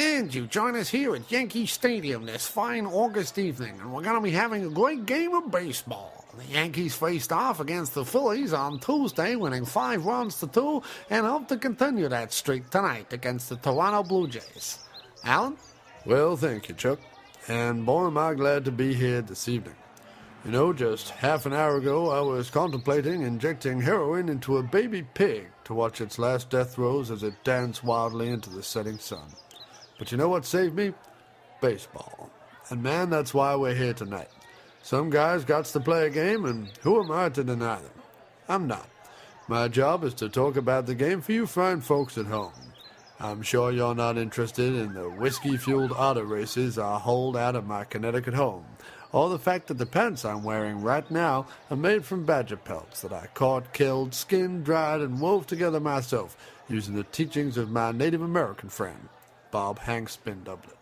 And you join us here at Yankee Stadium this fine August evening, and we're going to be having a great game of baseball. The Yankees faced off against the Phillies on Tuesday, winning 5-2, and hope to continue that streak tonight against the Toronto Blue Jays. Alan? Well, thank you, Chuck. And boy, am I glad to be here this evening. You know, just half an hour ago, I was contemplating injecting heroin into a baby pig to watch its last death throes as it danced wildly into the setting sun. But you know what saved me? Baseball. And man, that's why we're here tonight. Some guys got to play a game, and who am I to deny them? I'm not. My job is to talk about the game for you fine folks at home. I'm sure you're not interested in the whiskey-fueled auto races I hold out of my Connecticut home, or the fact that the pants I'm wearing right now are made from badger pelts that I caught, killed, skinned, dried, and wove together myself using the teachings of my Native American friend, Bob Hanks Spin Doublet.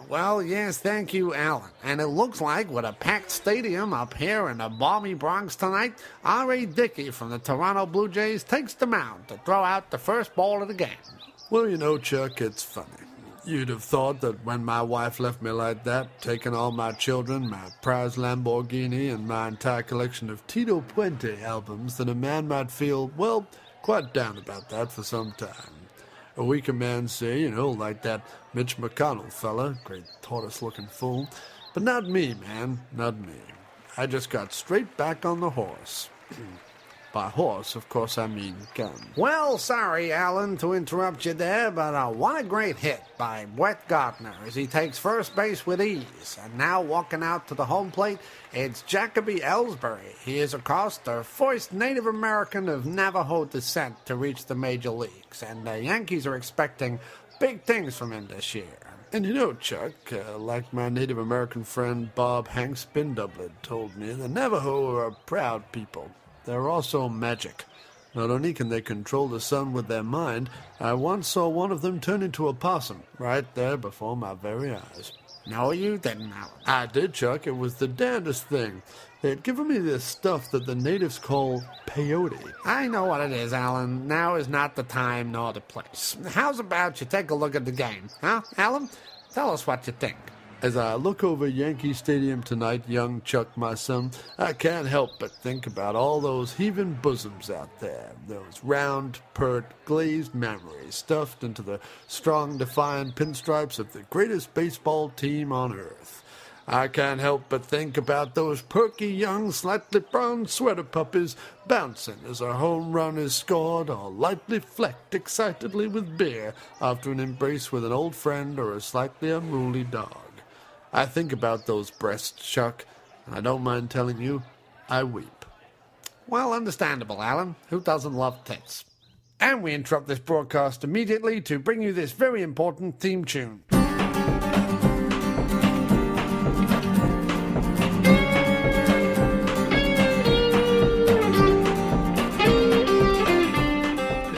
Well, yes, thank you, Alan. And it looks like with a packed stadium up here in the balmy Bronx tonight, R.A. Dickey from the Toronto Blue Jays takes the mound to throw out the first ball of the game. Well, you know, Chuck, it's funny. You'd have thought that when my wife left me like that, taking all my children, my prize Lamborghini, and my entire collection of Tito Puente albums, that a man might feel, well, quite down about that for some time. A weaker man say, you know, like that Mitch McConnell fella, great tortoise-looking fool. But not me, man, not me. I just got straight back on the horse. By horse, of course, I mean gun. Well, sorry, Alan, to interrupt you there, but what a great hit by Brett Gardner as he takes first base with ease. And now walking out to the home plate, it's Jacoby Ellsbury. He is, of course, the first Native American of Navajo descent to reach the major leagues, and the Yankees are expecting big things from him this year. And you know, Chuck, like my Native American friend Bob Hanks Spin Doublet told me, the Navajo are a proud people. They're also magic. Not only can they control the sun with their mind, I once saw one of them turn into a possum, right there before my very eyes. No, you didn't, Alan. I did, Chuck. It was the damnedest thing. They had given me this stuff that the natives call peyote. I know what it is, Alan. Now is not the time nor the place. How's about you take a look at the game, huh, Alan? Tell us what you think. As I look over Yankee Stadium tonight, young Chuck, my son, I can't help but think about all those heaving bosoms out there. Those round, pert, glazed memories stuffed into the strong, defiant pinstripes of the greatest baseball team on earth. I can't help but think about those perky young, slightly brown sweater puppies bouncing as a home run is scored or lightly flecked excitedly with beer after an embrace with an old friend or a slightly unruly dog. I think about those breasts, Chuck, and I don't mind telling you, I weep. Well, understandable, Alan. Who doesn't love tits? And we interrupt this broadcast immediately to bring you this very important theme tune.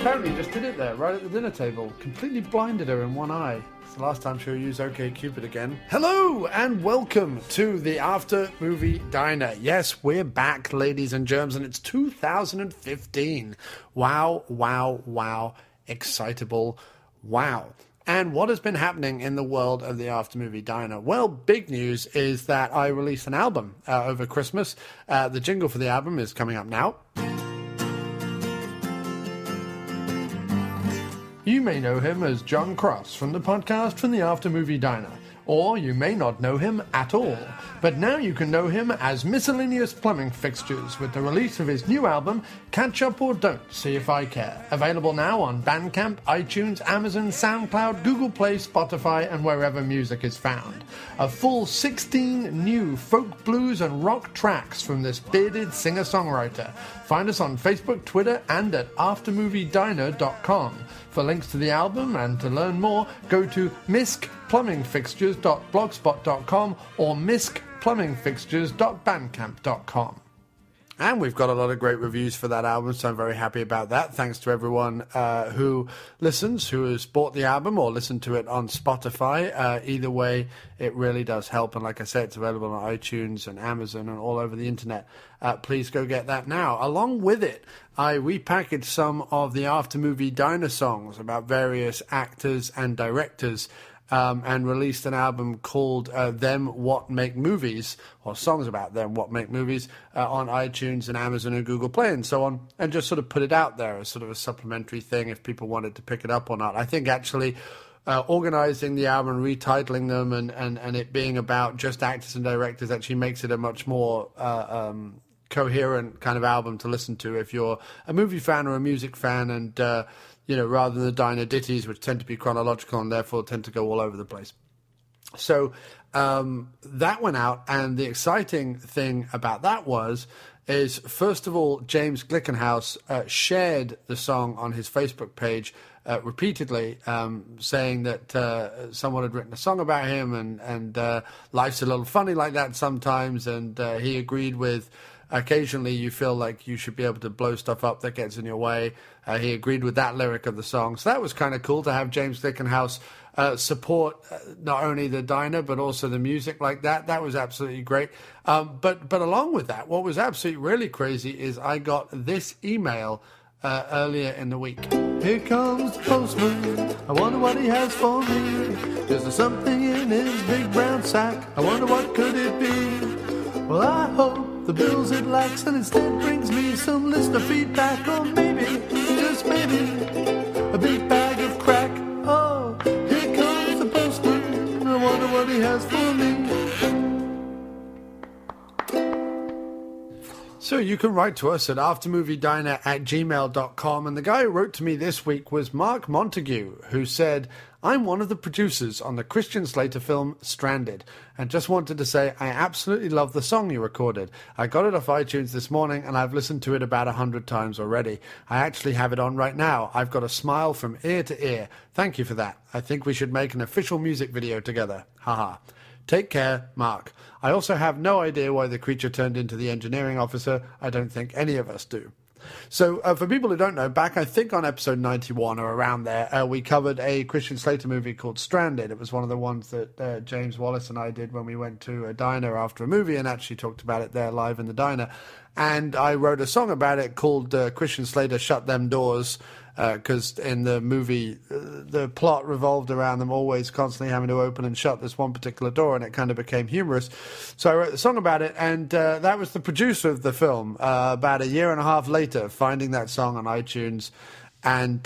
Apparently just did it there, right at the dinner table. Completely blinded her in one eye. It's the last time she'll use OkCupid again. Hello and welcome to the After Movie Diner. Yes, we're back, ladies and germs, and it's 2015. Wow, wow, wow. Excitable. Wow. And what has been happening in the world of the After Movie Diner? Well, big news is that I released an album over Christmas. The jingle for the album is coming up now. You may know him as John Cross from the podcast From the After Movie Diner, or you may not know him at all. But now you can know him as Miscellaneous Plumbing Fixtures with the release of his new album, Catch Up or Don't, See If I Care. Available now on Bandcamp, iTunes, Amazon, SoundCloud, Google Play, Spotify, and wherever music is found. A full 16 new folk, blues, and rock tracks from this bearded singer-songwriter. Find us on Facebook, Twitter, and at aftermoviediner.com. For links to the album and to learn more, go to miskplumbingfixtures.blogspot.com or miskplumbingfixtures.bandcamp.com. And we've got a lot of great reviews for that album, so I'm very happy about that. Thanks to everyone who listens, who has bought the album or listened to it on Spotify. Either way, it really does help. And like I said, it's available on iTunes and Amazon and all over the internet. Please go get that now. Along with it, I repackaged some of the After Movie Diner songs about various actors and directors and released an album called Them What Make Movies, or songs about them what make movies, on iTunes and Amazon and Google Play and so on, and just sort of put it out there as sort of a supplementary thing if people wanted to pick it up or not. I think actually organizing the album, retitling them, and it being about just actors and directors actually makes it a much more coherent kind of album to listen to if you're a movie fan or a music fan, and rather than the diner ditties, which tend to be chronological and therefore tend to go all over the place. So that went out, and the exciting thing about that is first of all, James Glickenhaus shared the song on his Facebook page repeatedly, saying that someone had written a song about him, and life's a little funny like that sometimes, and he agreed with occasionally you feel like you should be able to blow stuff up that gets in your way. He agreed with that lyric of the song. So that was kind of cool to have James Glickenhaus support not only the diner but also the music like that. That was absolutely great. But along with that, what was absolutely really crazy is I got this email earlier in the week. Here comes the postman, I wonder what he has for me. Is there something in his big brown sack? I wonder what could it be? Well, I hope the bills it lacks and instead brings me some listener feedback, or maybe, just maybe, a big bag of crack. Oh, here comes the postman, I wonder what he has for me. So you can write to us at aftermoviediner@gmail.com, and the guy who wrote to me this week was Mark Montague, who said, I'm one of the producers on the Christian Slater film Stranded, and just wanted to say I absolutely love the song you recorded. I got it off iTunes this morning, and I've listened to it about 100 times already. I actually have it on right now. I've got a smile from ear to ear. Thank you for that. I think we should make an official music video together. Haha. Take care, Mark. I also have no idea why the creature turned into the engineering officer. I don't think any of us do. So for people who don't know, back I think on episode 91 or around there, we covered a Christian Slater movie called Stranded. It was one of the ones that James Wallace and I did when we went to a diner after a movie and actually talked about it there live in the diner. And I wrote a song about it called Christian Slater Shut Them Doors, because in the movie the plot revolved around them always constantly having to open and shut this one particular door, and it kind of became humorous. So I wrote a song about it, and that was the producer of the film about a year and a half later finding that song on iTunes and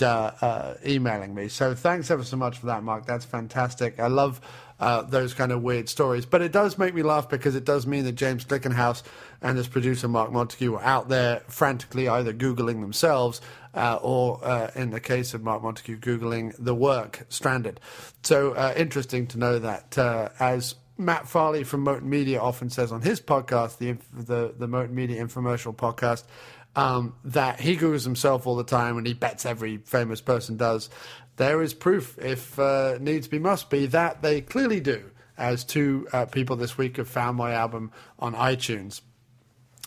emailing me. So thanks ever so much for that, Mark. That's fantastic. I love those kind of weird stories. But it does make me laugh because it does mean that James Glickenhaus and his producer Mark Montague were out there frantically either Googling themselves or, in the case of Mark Montague, Googling the work Stranded. So interesting to know that, as Matt Farley from Moten Media often says on his podcast, the Moten Media Infomercial podcast, that he Googles himself all the time and he bets every famous person does. There is proof, if needs be must be, that they clearly do, as two people this week have found my album on iTunes.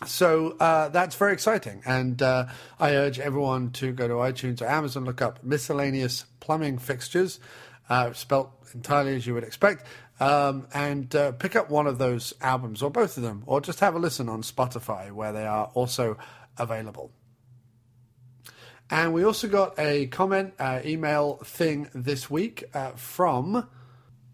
So that's very exciting, and I urge everyone to go to iTunes or Amazon, look up Miscellaneous Plumbing Fixtures, spelt entirely as you would expect, and pick up one of those albums, or both of them, or just have a listen on Spotify, where they are also available. And we also got a comment, email thing this week from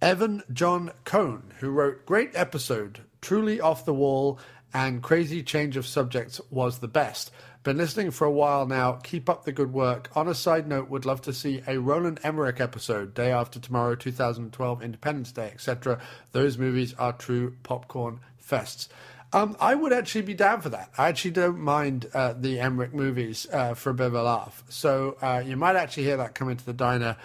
Evan John Cohn, who wrote, great episode, truly off the wall, and crazy change of subjects was the best. Been listening for a while now. Keep up the good work. On a side note, would love to see a Roland Emmerich episode, Day After Tomorrow, 2012, Independence Day, etc. Those movies are true popcorn fests. I would actually be down for that. I actually don't mind the Emmerich movies for a bit of a laugh. So you might actually hear that come into the diner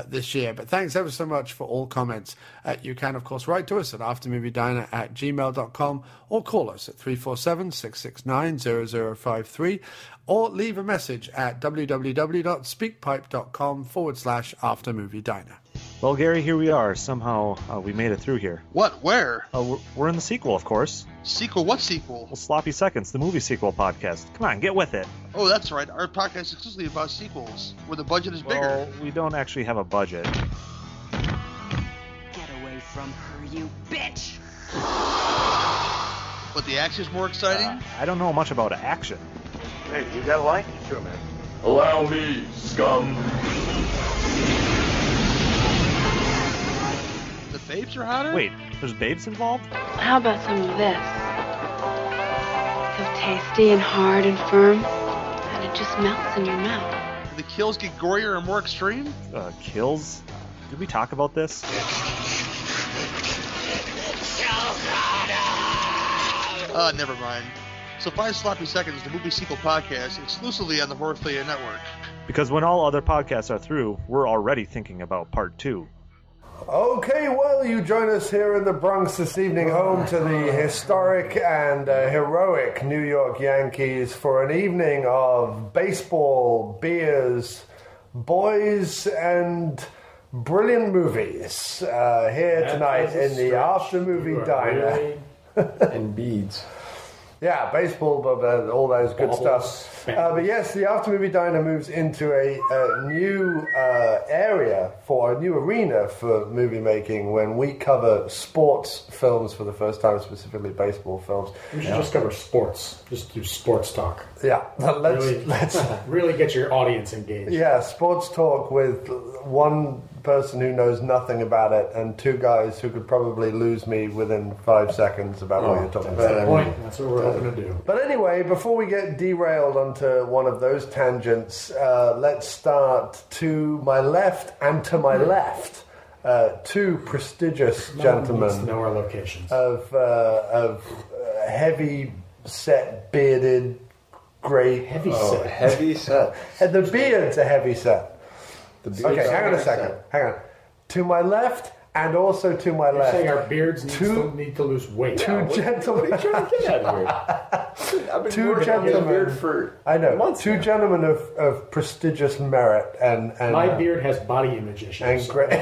this year. But thanks ever so much for all comments. You can, of course, write to us at aftermoviediner@gmail.com or call us at 347-669-0053 or leave a message at www.speakpipe.com/aftermoviediner. Well, Gary, here we are. Somehow we made it through here. What? Where? We're in the sequel, of course. Sequel? What sequel? Well, Sloppy Seconds, the movie sequel podcast. Come on, get with it. Oh, that's right. Our podcast is exclusively about sequels, where the budget is bigger. Well, we don't actually have a budget. Get away from her, you bitch! But the action's more exciting? I don't know much about action. Hey, you got a line? Sure, man. Allow me, scum. Babes are hotter? Wait, there's babes involved? How about some of this? So tasty and hard and firm that it just melts in your mouth. Do the kills get gorier and more extreme? Kills? Did we talk about this? Never mind. So 5 Sloppy Seconds, the movie sequel podcast, exclusively on the Horrorphilia Network. Because when all other podcasts are through, we're already thinking about part 2. Okay, well, you join us here in the Bronx this evening, home to the historic and heroic New York Yankees for an evening of baseball, beers, boys, and brilliant movies. Here tonight in the After Movie Diner. And beads. Yeah, baseball, all those good stuff. But yes, the After Movie Diner moves into a new area for a new arena for movie making when we cover sports films for the first time, specifically baseball films. We should just cover sports. Just do sports talk. Yeah, let's really get your audience engaged. Yeah, sports talk with one person who knows nothing about it and two guys who could probably lose me within 5 seconds about what you're talking about. That's the point. That's what we're hoping to do. But anyway, before we get derailed onto one of those tangents, let's start to my left and to my left. Two prestigious gentlemen needs to know our locations. of heavy set, bearded, grey. Heavy set. Heavy set. And the beard's a heavy set. Okay, hang on a heavy second. set. Hang on. To my left and also to my You're left. saying our beards need to lose weight. Two gentlemen. What are you trying to get out of here? I've been Two working on this gentlemen. beard for I know. months Two now. gentlemen of prestigious merit and My beard has body image issues. and great.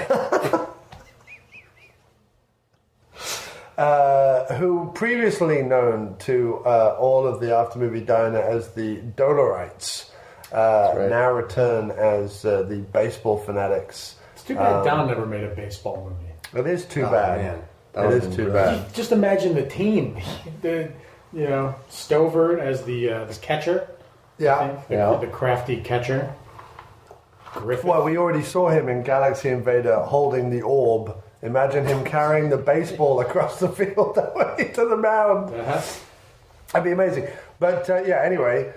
Who previously known to all of the After Movie Diner as the Dolorites, right. now return as the baseball fanatics. It's too bad Don never made a baseball movie. It is too bad. Man. It is too bad. Just imagine the team. Stover as the catcher. Yeah. The crafty catcher. Griffith. Well, we already saw him in Galaxy Invader holding the orb. Imagine him carrying the baseball across the field that way to the mound. Uh-huh. That'd be amazing. But anyway,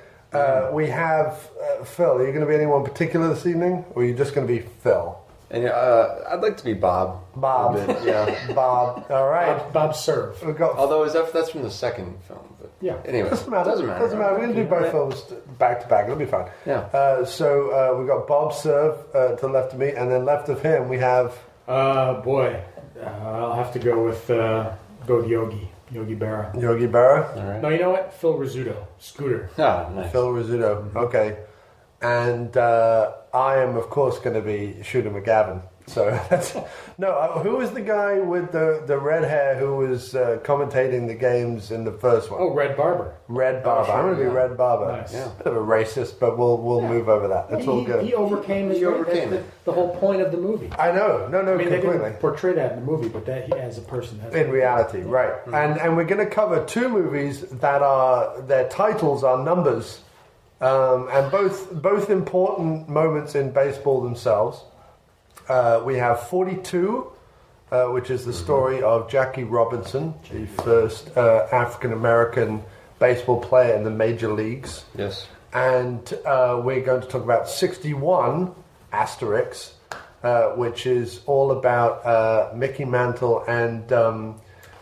we have Phil. Are you going to be anyone particular this evening, or are you just going to be Phil? And I'd like to be Bob. Bob. A bit, yeah. Bob. All right. Bob Serve. We've got. Although that's from the second film. But Yeah. Anyway, Doesn't matter. Doesn't matter. We're going to do both films back to back. It'll be fine. Yeah. So we've got Bob Serve to the left of me, and then left of him we have. I'll have to go with Yogi Berra. Yogi Berra. All right. No, you know what? Phil Rizzuto, Scooter. Ah, nice. Phil Rizzuto. Okay. And I am, of course, going to be Shooter McGavin. So that's who was the guy with the red hair who was commentating the games in the first one? Oh, Red Barber. Red Barber. sure, I'm going to be Red Barber. Nice. Yeah. Bit of a racist, but we'll move over that. It's all good. He overcame his the whole point of the movie. I know. No, I mean, they completely. didn't portray that in the movie, but that he as a person. In reality, right. And we're going to cover two movies that are, their titles are numbers, and both important moments in baseball themselves. We have 42, which is the story of Jackie Robinson, the first African-American baseball player in the major leagues. Yes. And we're going to talk about 61, Asterix, which is all about Mickey Mantle and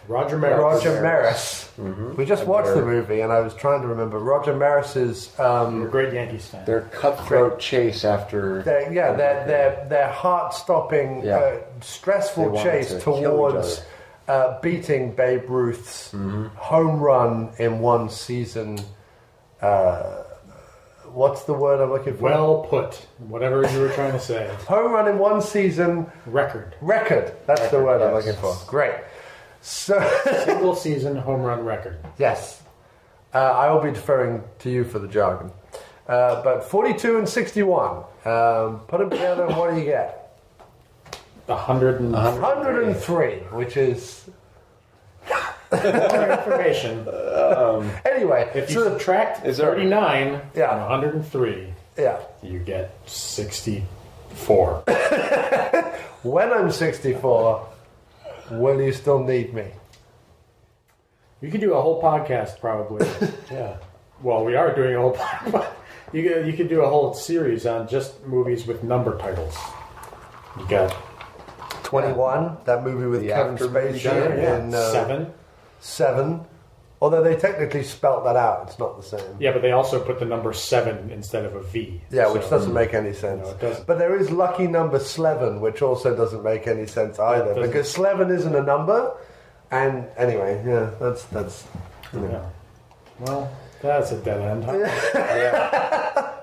Roger Maris. Roger Maris. Mm-hmm. We just watched the movie, and I was trying to remember. Roger Maris's... You're a great Yankees fan. Their cutthroat chase after... their heart-stopping, stressful chase to kill towards beating Babe Ruth's home run in one season. What's the word I'm looking for? Well put. Whatever you were trying to say. Home run in one season. Record. That's the word I'm yes. looking for. Great. So Single season home run record. yes. I will be deferring to you for the jargon. But 42 and 61. Put them together and what do you get? 103, which is... More information. Anyway. If you subtract 39 from 103, you get 64. When I'm 64, Will you still need me? You could do a whole podcast, probably. Yeah. Well, we are doing a whole podcast. You could do a whole series on just movies with number titles. You got 21, that movie with Kevin Spacey. And 7. Although they technically spelt that out, it's not the same. Yeah, but they also put the number 7 instead of a V. Yeah, which doesn't make any sense. No, it doesn't. But there is lucky number Slevin, which also doesn't make any sense either, because Slevin isn't a number. And anyway, yeah, that's you know. Yeah. Well, that's a dead end. Huh?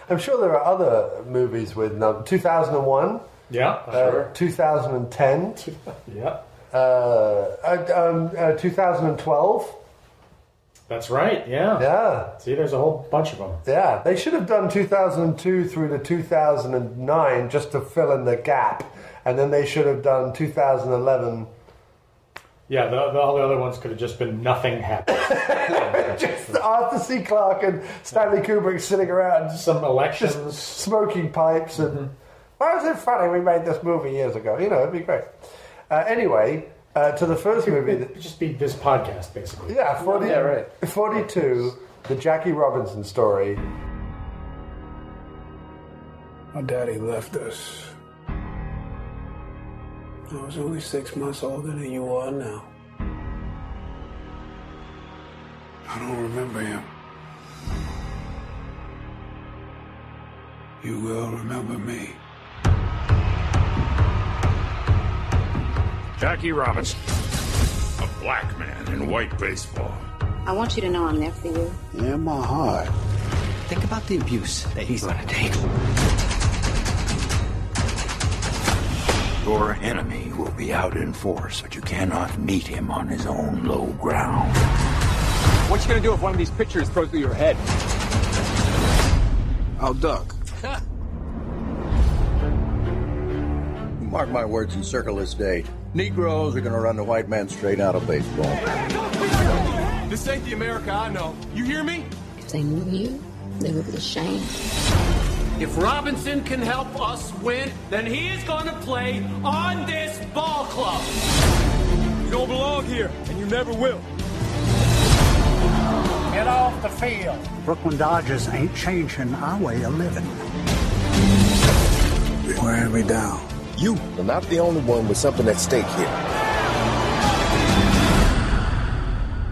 I'm sure there are other movies with 2001. Yeah, sure. 2010. Yeah. 2012. That's right, yeah. Yeah. See, there's a whole bunch of them. Yeah. They should have done 2002 through to 2009 just to fill in the gap. And then they should have done 2011. Yeah, all the other ones could have just been nothing happened. Just Arthur C. Clarke and Stanley Kubrick sitting around. Some elections. Just smoking pipes. And why was it funny we made this movie years ago? You know, it'd be great. Anyway, to the first movie... It'd just be this podcast, basically. Yeah, 42, the Jackie Robinson story. My daddy left us. I was only 6 months older than you are now. I don't remember him. You will remember me. Jackie Robinson, a black man in white baseball. I want you to know I'm there for you. In my heart. Think about the abuse that he's gonna take. Your enemy will be out in force, but you cannot meet him on his own low ground. What you gonna do if one of these pictures throws through your head? I'll duck. Mark my words and circle this date. Negroes are gonna run the white man straight out of baseball. This ain't the America I know. You hear me? If they knew you, they would be ashamed. If Robinson can help us win, then he is going to play on this ball club. You don't belong here, and you never will. Get off the field. Brooklyn Dodgers ain't changing our way of living. You're wearing me down. You are not the only one with something at stake here.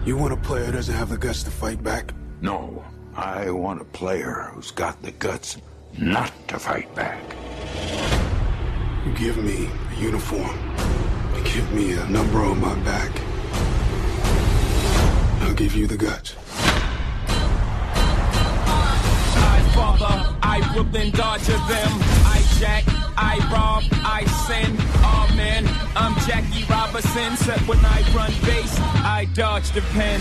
You want a player who doesn't have the guts to fight back? No, I want a player who's got the guts not to fight back. You give me a uniform. You give me a number on my back. I'll give you the guts. I father, I Brooklyn Dodger them. I jack, I rob, I sin. Oh man, I'm Jackie Robinson. Except when I run base, I dodge the pen.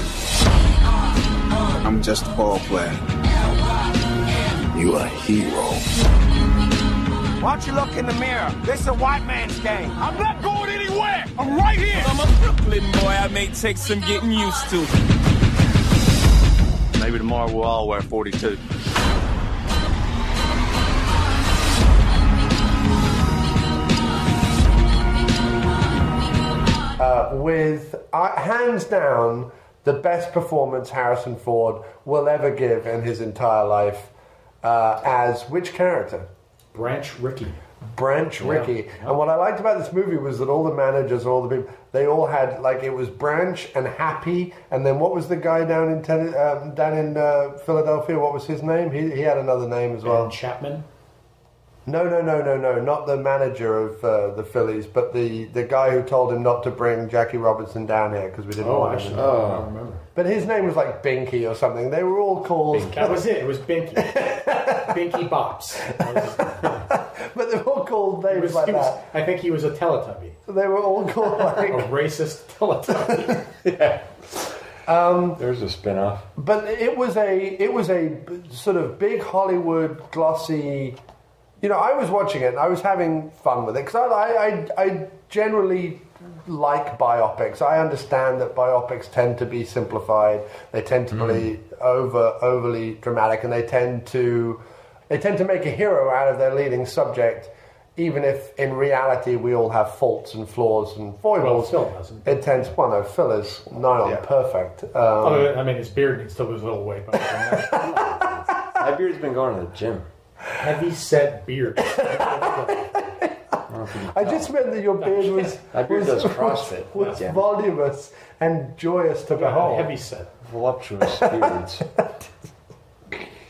I'm just a ball player. You a hero. Why don't you look in the mirror? This is a white man's game. I'm not going anywhere. I'm right here. I'm a Brooklyn boy. I may take some getting used to. Maybe tomorrow we'll all wear 42. With hands down the best performance Harrison Ford will ever give in his entire life. As which character? Branch Rickey. Branch Rickey. Yeah. And what I liked about this movie was that all the managers, all the people, they all had, like, it was Branch and Happy, and then what was the guy down in Philadelphia? What was his name? He had another name as well. Ben Chapman? No, not the manager of the Phillies, but the guy who told him not to bring Jackie Robinson down here because we didn't want him. I don't remember. But his name was like Binky or something. They were all called... Binky. That was it. It was Binky. Binky Bops. But they were all called names like that. I think he was a Teletubby. They were all called like... a racist Teletubby. Yeah. There's a spin-off. But it was a sort of big Hollywood, glossy... You know, I was watching it and I was having fun with it because I generally like biopics. I understand that biopics tend to be simplified. They tend to be overly dramatic, and they tend to make a hero out of their leading subject even if in reality we all have faults and flaws and foibles. Well, Phil doesn't. It tends. Well, no, Phil is nigh on perfect. I mean, his beard can still lose a little weight. But My beard's been going to the gym. Heavy set beard. I just meant that your beard was voluminous and joyous to behold. Heavy set. Voluptuous beards. That's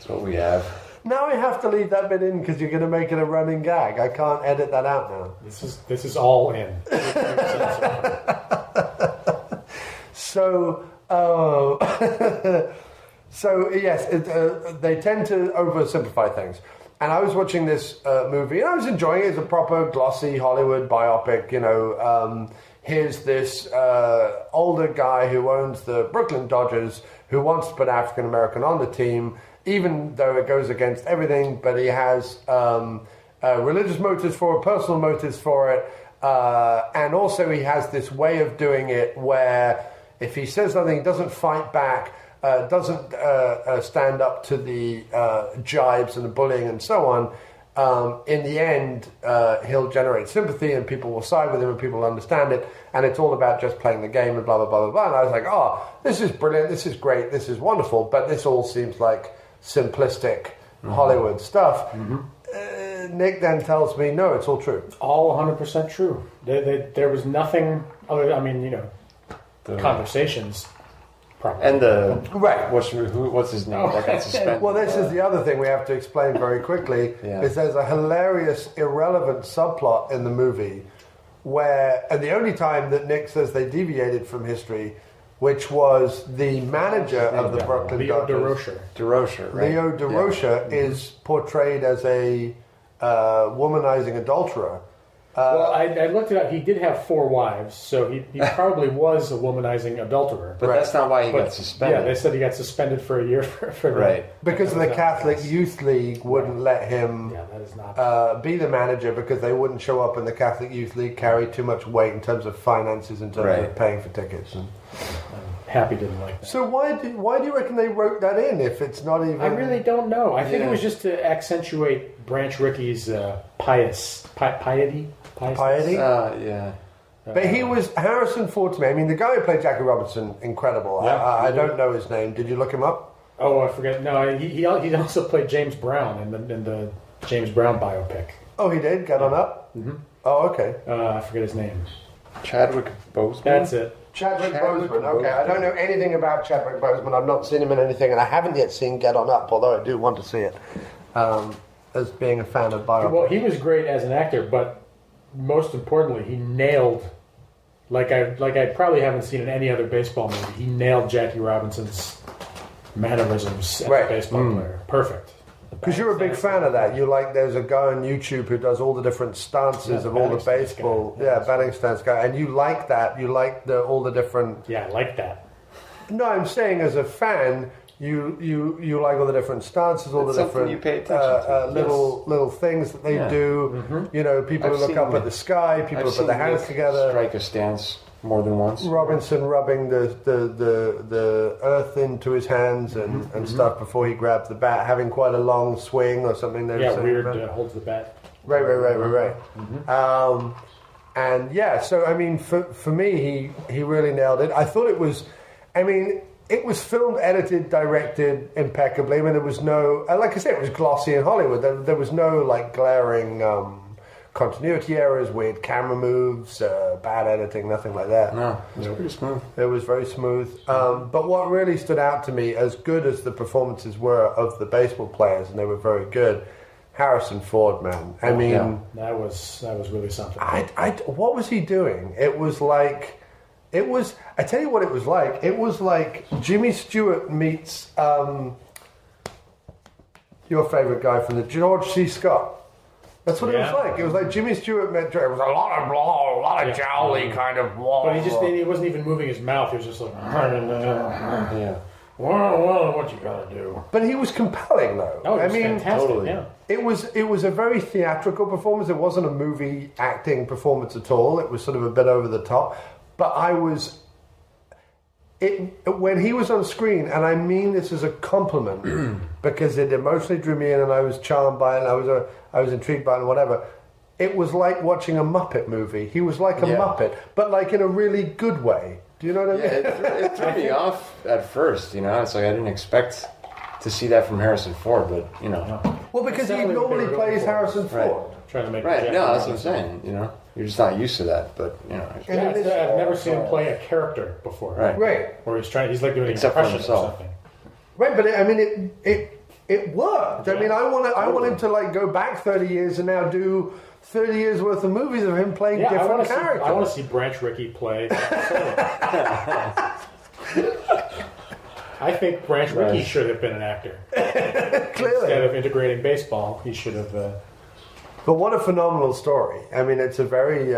what we have. Now I have to leave that bit in because you're going to make it a running gag. I can't edit that out now. This is all in. So yes, they tend to oversimplify things. And I was watching this movie, and I was enjoying it as a proper glossy Hollywood biopic. Here's this older guy who owns the Brooklyn Dodgers who wants to put African American on the team, even though it goes against everything. But he has religious motives for it, personal motives for it, and also he has this way of doing it where if he says something, he doesn't fight back. Doesn't stand up to the jibes and the bullying and so on. In the end, he'll generate sympathy and people will side with him and people will understand it. And it's all about just playing the game and blah, blah, blah, blah, blah. And I was like, oh, this is brilliant. This is great. This is wonderful. But this all seems like simplistic Hollywood stuff. Nick then tells me, no, it's all true. All 100% true. There was nothing other. I mean, conversations. Probably. And what's his name? That got suspended. Well, this is the other thing we have to explain very quickly. Is there's a hilarious, irrelevant subplot in the movie where, and the only time that Nick says they deviated from history, which was the manager of the Brooklyn Dodgers, DeRocher, right? Leo DeRocher is portrayed as a womanizing adulterer. Well, I looked it up. He did have 4 wives, so he probably was a womanizing adulterer. But that's not why he got suspended. Yeah, they said he got suspended for a year for because the Catholic Youth League wouldn't let him be the manager because they wouldn't show up in the Catholic Youth League, carry too much weight in terms of finances, in terms of paying for tickets. And Happy didn't like that. So why do you reckon they wrote that in if it's not even... I really don't know. I think it was just to accentuate Branch Rickey's piety. But he was Harrison Ford to me. I mean, the guy who played Jackie Robinson, incredible. Yeah, I don't know his name. Did you look him up? Oh, I forget. No, he also played James Brown in the James Brown biopic. Oh, he did? Get on Up? Mm-hmm. Oh, okay. I forget his name. Chadwick Boseman? That's it. Chadwick Boseman. Okay, I don't know anything about Chadwick Boseman. I've not seen him in anything, and I haven't yet seen Get On Up, although I do want to see it, as being a fan of biopics. Well, he was great as an actor, but most importantly, he nailed, like I probably haven't seen in any other baseball movie, he nailed Jackie Robinson's mannerisms as a baseball player. Perfect. Because you're a big fan of that. You like, there's a guy on YouTube who does all the different stances of all the baseball. Batting stance guy. And you like that. You like all the different... Yeah, I like that. No, I'm saying as a fan, you like all the different stances, all the different you pay attention to. little things that they do. Mm-hmm. You know, people who look up at the sky, people who put their hands together. Strike a stance more than once. Robinson rubbing the earth into his hands and stuff before he grabs the bat, having quite a long swing or something. Holds the bat. Right. Mm-hmm. And yeah, so I mean, for me, he really nailed it. I thought it was, it was filmed, edited, directed impeccably. I mean, there was no, like I said, it was glossy in Hollywood. There was no like glaring continuity errors, weird camera moves, bad editing, nothing like that. No, it was pretty smooth. It was very smooth. But what really stood out to me, as good as the performances were of the baseball players, and they were very good, Harrison Ford, man. I mean, that was really something. What was he doing? I tell you what it was like. It was like Jimmy Stewart meets your favorite guy from the George C. Scott. That's what it was like. It was like Jimmy Stewart met. It was a lot of jowly kind of blah. But he wasn't even moving his mouth. He was just like, well, what you gotta do? But he was compelling, though. Oh, it was fantastic. Totally. Yeah. It was a very theatrical performance. It wasn't a movie acting performance at all. It was sort of a bit over the top. But when he was on screen, and I mean this as a compliment, because it emotionally drew me in, and I was charmed by it, and I was intrigued by it, and whatever. it was like watching a Muppet movie. He was like a Muppet, but like in a really good way. Do you know what I mean? It threw me off at first, you know. It's like I didn't expect to see that from Harrison Ford, but, you know. Well, because he normally plays Harrison Ford. Right. Trying to make right, no, that's what I'm saying, you know. You're just not used to that, but, you know. Yeah, I've never seen him play a character before. Right. Where he's like doing Except for impressions or himself. something. Right, but it worked. I mean, I want him to like go back 30 years and now do 30 years worth of movies of him playing different characters. I want to see Branch Rickey play. I think Branch Rickey should have been an actor. Clearly. Instead of integrating baseball, he should have... But what a phenomenal story. I mean, it's a very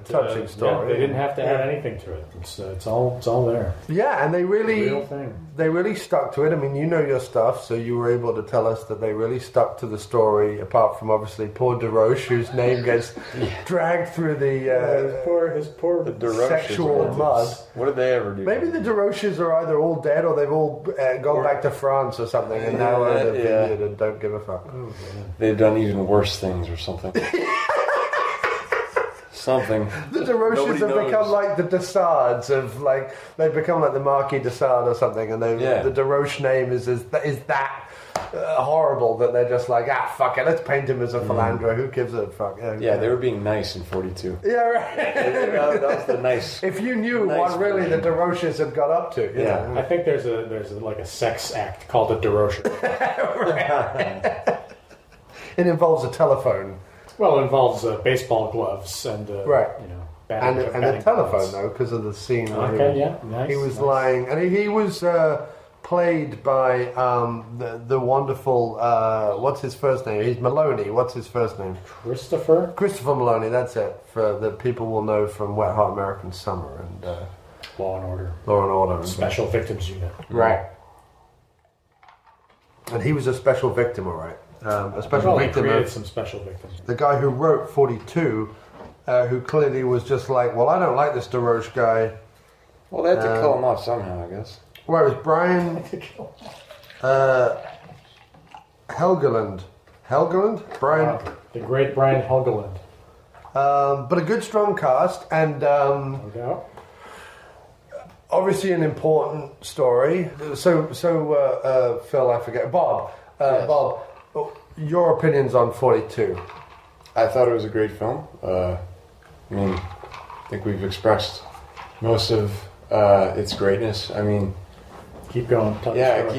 touching story. Yeah, they didn't have to add anything to it. It's all there. Yeah, and they really, Real thing. They really stuck to it. I mean, you know your stuff, so you were able to tell us that they really stuck to the story, apart from obviously poor DeRoche, whose name gets dragged through the his poor sexual mud. What did they ever do? Maybe the DeRoches are either all dead or they've all gone back to France or something and now own a vineyard and don't give a fuck. Oh, they've done even worse things or something. Something. The DeRoches have become like the Dessards of like they've become like the Marquis de Sade or something, and the DeRoche name is that horrible that they're just like fuck it, let's paint him as a philanderer. Who gives a fuck? Yeah, they were being nice in 42. Yeah, right. that was the nice. If you knew what really the DeRoches had got up to, you know. I think there's like a sex act called a DeRoche. It involves a telephone. Well, it involves baseball gloves and batting, and a telephone though, because of the scene. Nice. He was lying, and he was played by the wonderful. What's his first name? He's Maloney. What's his first name? Christopher Maloney. That's it. For the people will know from Wet Hot American Summer and Law and Order. Law and Order. Special Victims Unit. Right. And he was a special victim, all right. A special victim. Created some special victims. The guy who wrote 42, who clearly was just like, well, I don't like this DeRoche guy. Well, they had to kill him off somehow, I guess. Well, it was Brian Helgeland. Brian. The great Brian Helgeland. But a good, strong cast, and no doubt. Obviously an important story. So Phil, I forget. Bob. Yes. Bob, your opinions on 42? I thought it was a great film. I mean, I think we've expressed most of its greatness. I mean, keep going. Just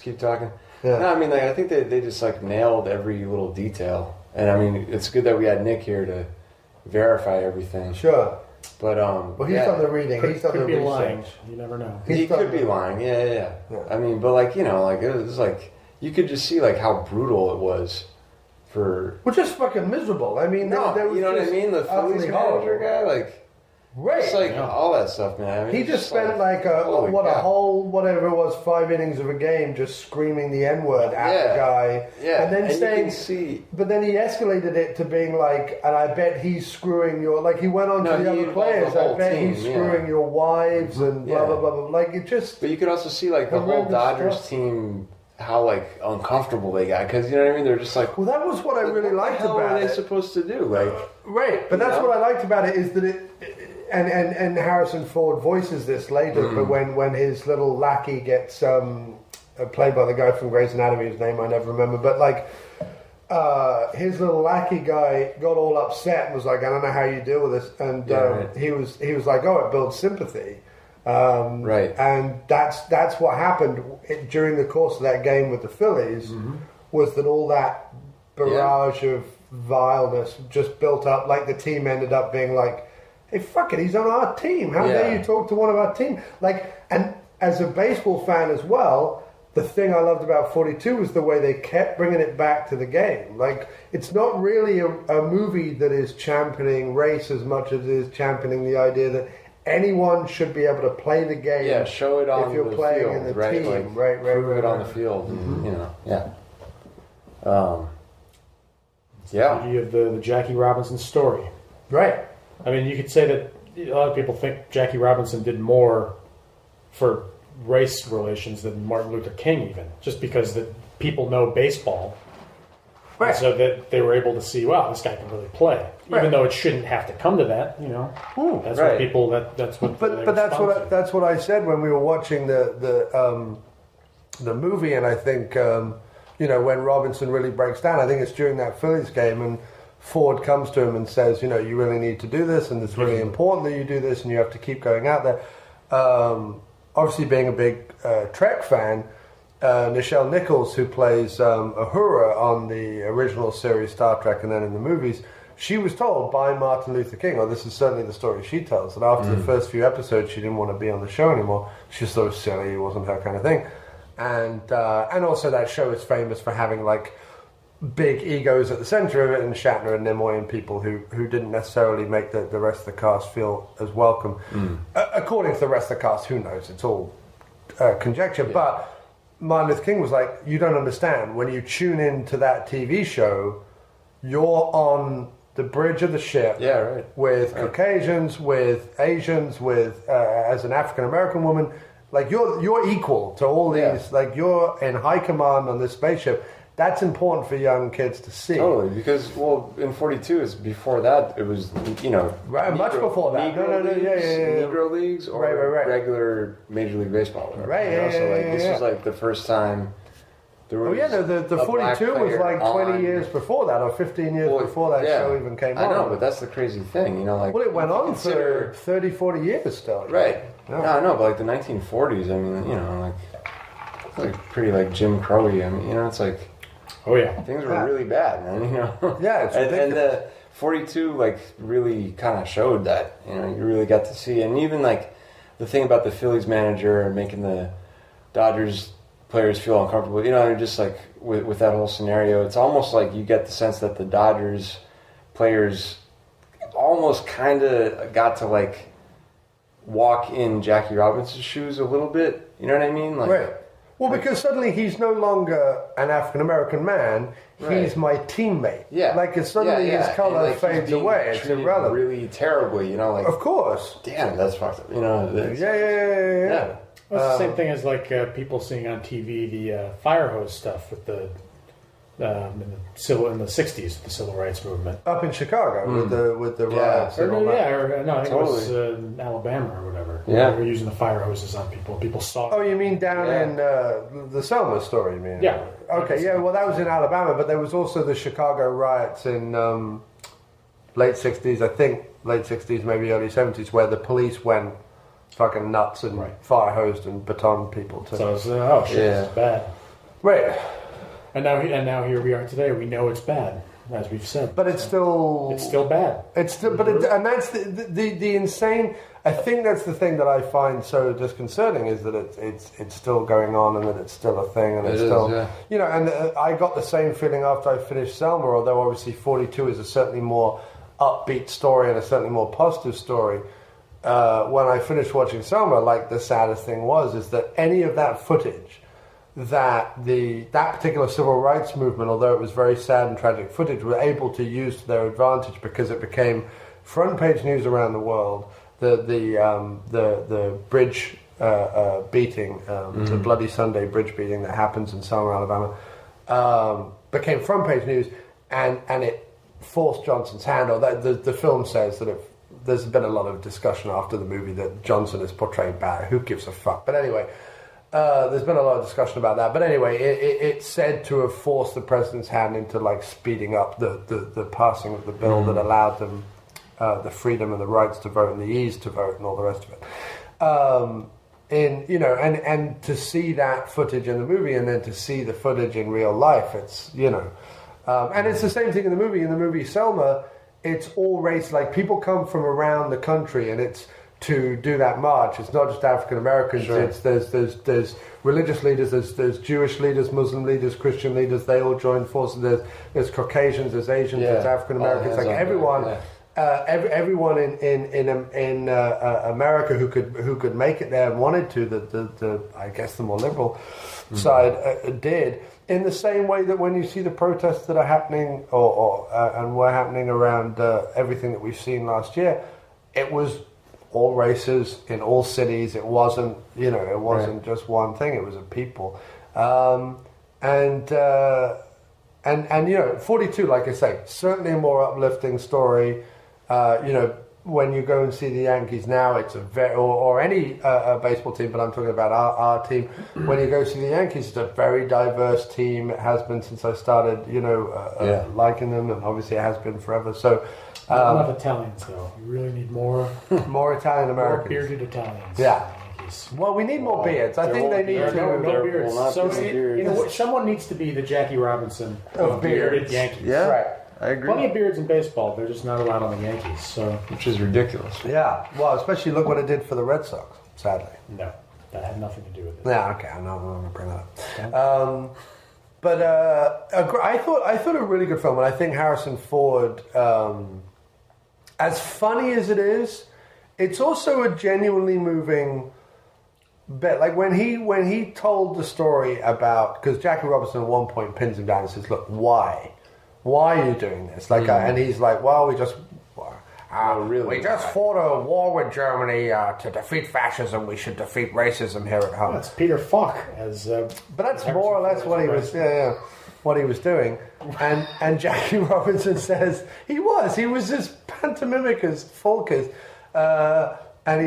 keep talking. Yeah. No, I mean, like, I think they just like nailed every little detail, and I mean, it's good that we had Nick here to verify everything. Sure. But well, he's done the reading. He's done the research. Lying. You never know. He could be lying. Yeah. I mean, but like, you know, like it was like you could just see like how brutal it was for. Well, just fucking miserable. I mean, you know what I mean? The Phillies manager guy, like. Right. It's like all that stuff, man. I mean, he just spent like a whole, whatever it was, 5 innings of a game just screaming the N-word at the guy. Yeah. And then saying, you can see. But then he escalated it to being like, and I bet he's screwing your, like he went on to the other players, I bet he's screwing your wives and blah, blah, blah, blah. Like it just. But you could also see like the whole Dodgers team, how like uncomfortable they got, because you know what I mean. They're just like, well, that was what I really liked about it. What are they supposed to do? Like, right, but that's what I liked about it is that it, and Harrison Ford voices this later, but when his little lackey gets played by the guy from Grey's Anatomy, whose name I never remember, but like his little lackey guy got all upset and was like, I don't know how you deal with this, and he was like, oh, it builds sympathy. Right, and that's what happened during the course of that game with the Phillies, was that all that barrage of vileness just built up. Like the team ended up being like, hey, fuck it, he's on our team. How dare you talk to one of our team? Like, and as a baseball fan as well, the thing I loved about 42 was the way they kept bringing it back to the game. Like, it's not really a movie that is championing race as much as it is championing the idea that anyone should be able to play the game. Yeah, show it on if you're the playing field, in the right? team. Like, right, prove it on the field, and, you know, The beauty of the Jackie Robinson story. Right. I mean, you could say that a lot of people think Jackie Robinson did more for race relations than Martin Luther King, even just because that people know baseball. Right. So that they were able to see, wow, this guy can really play, even though it shouldn't have to come to that. That's what people. That's what. But that's what I said when we were watching the movie, and I think when Robinson really breaks down, I think it's during that Phillies game, and Ford comes to him and says, you really need to do this, and it's really important that you do this, and you have to keep going out there. Obviously, being a big Trek fan, Nichelle Nichols, who plays Uhura on the original series Star Trek and then in the movies, she was told by Martin Luther King, or this is certainly the story she tells, that after the first few episodes she didn't want to be on the show anymore. She just thought it was silly, it wasn't her kind of thing. And also that show is famous for having like big egos at the center of it, and Shatner and Nimoy and people who didn't necessarily make the rest of the cast feel as welcome. According to the rest of the cast, who knows? It's all conjecture. Yeah. But Martin Luther King was like, you don't understand. When you tune into that TV show, you're on the bridge of the ship with Caucasians, with Asians, with as an African American woman. Like you're equal to all these. Like you're in high command on this spaceship. That's important for young kids to see. Totally, because in 42 is before that. It was much before that. Negro leagues or regular Major League Baseball. This was like the first time. There was the 42 was like 20 years before that, or 15 years before that show even came on. I know, but that's the crazy thing, it went on for 30, 40 years still. Right. Yeah. No, I know, but like the 1940s, I mean, it's like pretty like Jim Crowy. I mean, it's like. Oh yeah, things were really bad, man. Yeah, it's ridiculous. And the 42 like really kind of showed that. You really got to see, and even like the thing about the Phillies manager and making the Dodgers players feel uncomfortable. Just like with that whole scenario, it's almost like you get the sense that the Dodgers players almost kind of got to like walk in Jackie Robinson's shoes a little bit. You know what I mean? Like. Right. Well, because suddenly he's no longer an African-American man, he's my teammate. Yeah. Like, suddenly his color fades away, it's irrelevant. Really terribly, like... Of course. Damn, that's fucked up, Yeah. Well, it's the same thing as, like, people seeing on TV the fire hose stuff with the... in the 60s, the civil rights movement. Up in Chicago with the riots. I think it was Alabama or whatever. Yeah. They were using the fire hoses on people. People saw it. Oh, you mean down in the Selma story, you mean? Yeah. Okay, yeah, well, that was in Alabama, but there was also the Chicago riots in late 60s, I think, late 60s, maybe early 70s, where the police went fucking nuts and fire hosed and batoned people. So it's bad. Right. And now here we are today. We know it's bad, as we've said. But it's still bad. It's still, and that's the insane. I think that's the thing that I find so disconcerting is that it's still going on and that it's still a thing and it's still And I got the same feeling after I finished Selma. Although obviously 42 is a certainly more upbeat story and a certainly more positive story. When I finished watching Selma, like the saddest thing is that any of that footage. That particular civil rights movement, although it was very sad and tragic footage, were able to use to their advantage because it became front page news around the world. The bridge beating, the Bloody Sunday bridge beating that happens in Selma, Alabama, became front page news, and it forced Johnson's hand. Or the film says that there's been a lot of discussion after the movie that Johnson is portrayed bad. Who gives a fuck? But anyway. There's been a lot of discussion about that, but anyway, it's said to have forced the president's hand into like speeding up the passing of the bill that allowed them the freedom and the rights to vote and the ease to vote and all the rest of it. And to see that footage in the movie and then to see the footage in real life, it's and it's the same thing in the movie. In the movie Selma, it's all race. Like people come from around the country, and it's. To do that march, it's not just African Americans. Sure. It's there's religious leaders, there's Jewish leaders, Muslim leaders, Christian leaders. They all join forces. There's Caucasians, there's Asians, there's African Americans. Like everyone, everyone in America who could make it there and wanted to. The I guess the more liberal side did. In the same way that when you see the protests that are happening and were happening around everything that we've seen last year, it was. All races in all cities. It wasn't, just one thing. It was a people, and And 42, like I say, certainly a more uplifting story. When you go and see the Yankees now, it's or any baseball team, but I'm talking about our team. When you go see the Yankees, it's a very diverse team. It has been since I started, liking them, and obviously it has been forever. So, not enough Italians, though. You really need more Italian Americans, more bearded Italians. Yeah. Well, we need more beards. I think they need no beards. So someone needs to be the Jackie Robinson of bearded Yankees. Yeah, right. I agree. Plenty of beards in baseball. They're just not allowed on the Yankees. So, which is ridiculous. Yeah. Well, especially look what it did for the Red Sox. Sadly. No, that had nothing to do with it. Yeah. Okay. I'm not going to bring that up. But I thought a really good film, and I think Harrison Ford, as funny as it is, it's also a genuinely moving bit. Like when he told the story about, because Jackie Robinson at one point pins him down and says, "Look, why are you doing this?" And he's like, "Well, we just fought a war with Germany to defeat fascism. We should defeat racism here at home." Well, it's Peter Falk as, but that's more or less what he was. What he was doing, and Jackie Robinson says he was as pantomimic as Falk is. And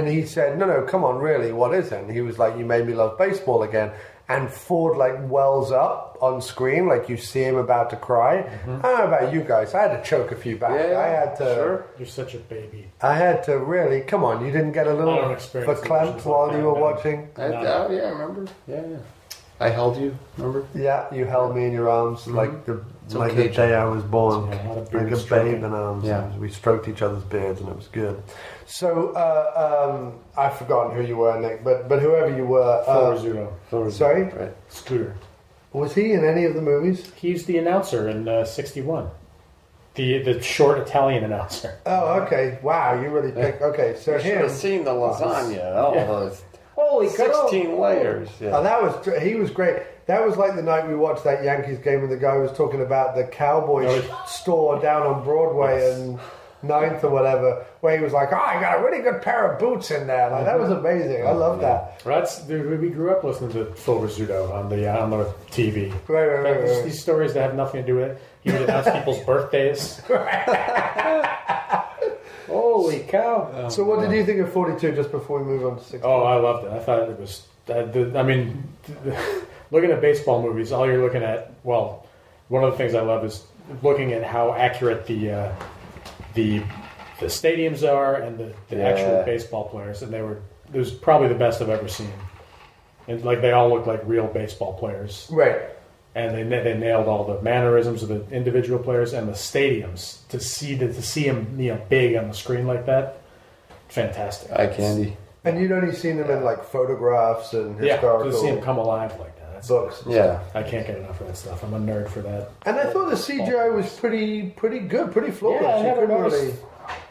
he said, no, come on, really, what is it? And he was like, "You made me love baseball again." And Ford wells up on screen, like you see him about to cry. I don't know about you guys. I had to choke a few back. Yeah, I had to. Sure. You're such a baby. I had to really. Come on, you didn't get a little verklempt while you were watching? I remember. Yeah. I held you, remember? Yeah, you held me in your arms like the day I was born, like a babe in arms. Yeah. We stroked each other's beards, and it was good. So I've forgotten who you were, Nick, but whoever you were, Phil Rizzuto. Sorry, right. Scooter. Was he in any of the movies? He's the announcer in '61. The short Italian announcer. Oh, okay. Wow, you really picked. Okay, so you should have seen the lasagna. Those holy 16 layers. Yeah. Oh, he was great. That was like the night we watched that Yankees game, and the guy was talking about the Cowboy store down on Broadway and 9th or whatever, where he was like, I got a really good pair of boots in there. Like, that was amazing. I love that. We grew up listening to Phil Rizzuto on the TV. Right. These stories that have nothing to do with it. He would announce people's birthdays. Holy cow. So what did you think of 42 just before we move on to 60? Oh, I loved it. I thought it was... looking at baseball movies, all you're looking at... Well, one of the things I love is looking at how accurate the stadiums are and the actual baseball players. And it was probably the best I've ever seen. And they all look like real baseball players. Right. And they nailed all the mannerisms of the individual players and the stadiums to see them big on the screen like that. Fantastic. Eye candy. And you'd only seen them in photographs and historical. Yeah, to see them come alive like that. That's books. Yeah, I can't get enough of that stuff. I'm a nerd for that. And I thought the CGI was pretty good, pretty flawless. Yeah, I never noticed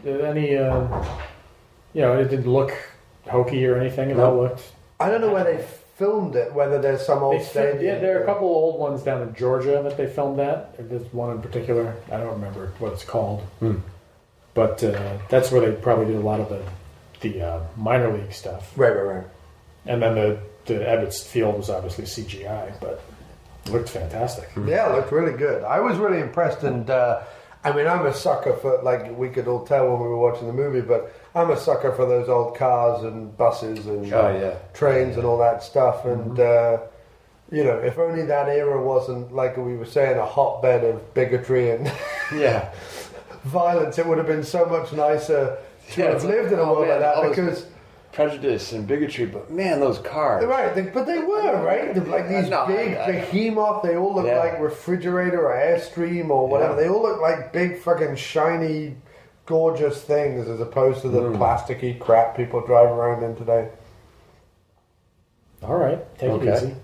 any. It didn't look hokey or anything. It all looked. I don't know where they filmed it. Whether there's some old stadium. Yeah, there are a couple of old ones down in Georgia that they filmed at. There's one in particular. I don't remember what it's called, but that's where they probably did a lot of the minor league stuff. Right. And then the Ebbets Field was obviously CGI, but it looked fantastic. Yeah, it looked really good. I was really impressed, and I'm a sucker for, we could all tell when we were watching the movie, but I'm a sucker for those old cars and buses and trains and all that stuff. And, if only that era wasn't, like we were saying, a hotbed of bigotry and violence, it would have been so much nicer to have lived in a world like that, because... prejudice and bigotry, but man, those cars. Right, but they were, right? These big behemoth, they all look like refrigerator or Airstream or whatever. They all look like big fucking shiny, gorgeous things as opposed to the plasticky crap people drive around in today. All right, take it easy.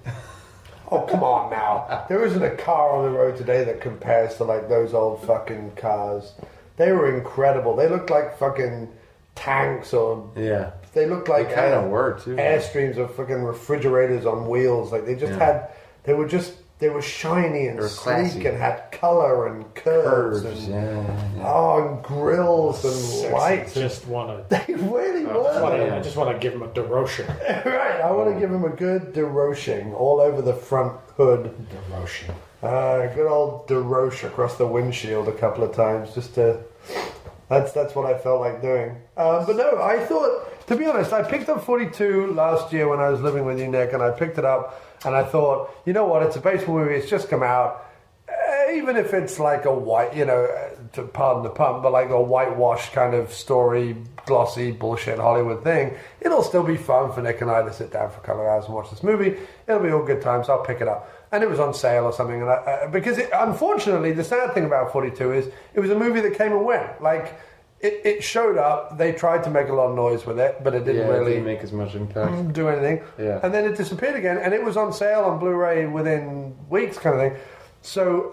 Oh, come on now. There isn't a car on the road today that compares to those old fucking cars. They were incredible. They looked like fucking tanks or... Yeah. They looked like kind of were too. Airstreams of fucking refrigerators on wheels. They just had. They they were shiny and They were sleek classy. and had color and curves and and grills and lights. Just want to. They really were. I just want to give him a DeRocher. Right, I want to give him a good DeRoching all over the front hood. DeRocher. Good old DeRoche across the windshield a couple of times, just to. That's what I felt like doing. But no, I thought, to be honest, I picked up 42 last year when I was living with you, Nick, and I picked it up and I thought, you know what, it's a baseball movie, it's just come out. Even if it's like a white, to pardon the pun, but like a whitewashed kind of story, glossy, bullshit Hollywood thing, it'll still be fun for Nick and I to sit down for a couple of hours and watch this movie. It'll be all good times. I'll pick it up. And it was on sale or something. And because unfortunately, the sad thing about 42 is it was a movie that came and went. Like, it showed up, they tried to make a lot of noise with it, but it didn't really make as much impact. Do anything. Yeah. And then it disappeared again, and it was on sale on Blu-ray within weeks kind of thing. So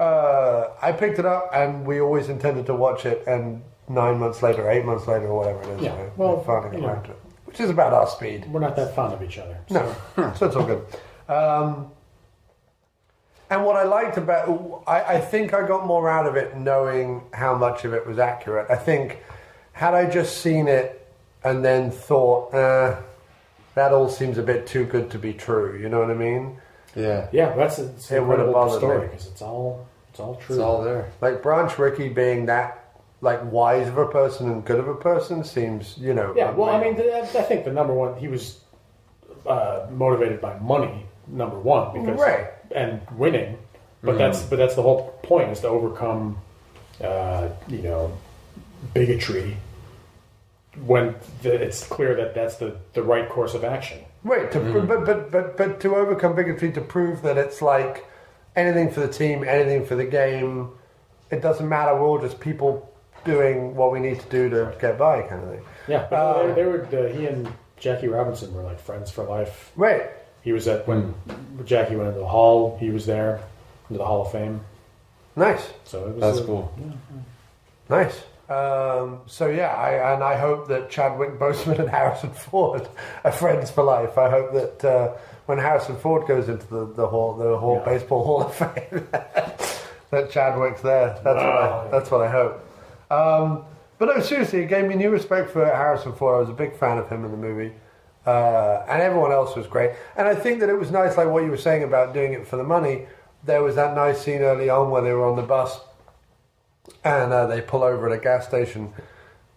I picked it up, and we always intended to watch it, and 9 months later, 8 months later, or whatever it is, we finally got around to it. Which is about our speed. We're not that fond of each other. So. No, so it's all good. And what I liked about... I think I got more out of it knowing how much of it was accurate. I think, had I just seen it and then thought, that all seems a bit too good to be true, you know what I mean? Yeah. Yeah, that's an incredible story, because it's all true. It's all there. Like, Branch Rickey being that, like, wise of a person and good of a person seems, Yeah, well, I mean, I think the number one, he was motivated by money, number one, because and winning, but that's the whole point, is to overcome, bigotry when it's clear that that's the right course of action. Right, but to overcome bigotry, to prove that it's like anything for the team, anything for the game, it doesn't matter, we're all just people doing what we need to do to get by, kind of thing. Yeah, but they were he and Jackie Robinson were like friends for life. Right. He was when Jackie went into the Hall, he was there, into the Hall of Fame. Nice. So it was that's cool. Yeah. Nice. I hope that Chadwick Boseman and Harrison Ford are friends for life. I hope that when Harrison Ford goes into the Baseball Hall of Fame, that Chadwick's there. That's what I hope. But no, seriously, it gave me new respect for Harrison Ford. I was a big fan of him in the movie. And everyone else was great. And I think that it was nice, like what you were saying about doing it for the money. There was that nice scene early on where they were on the bus and they pull over at a gas station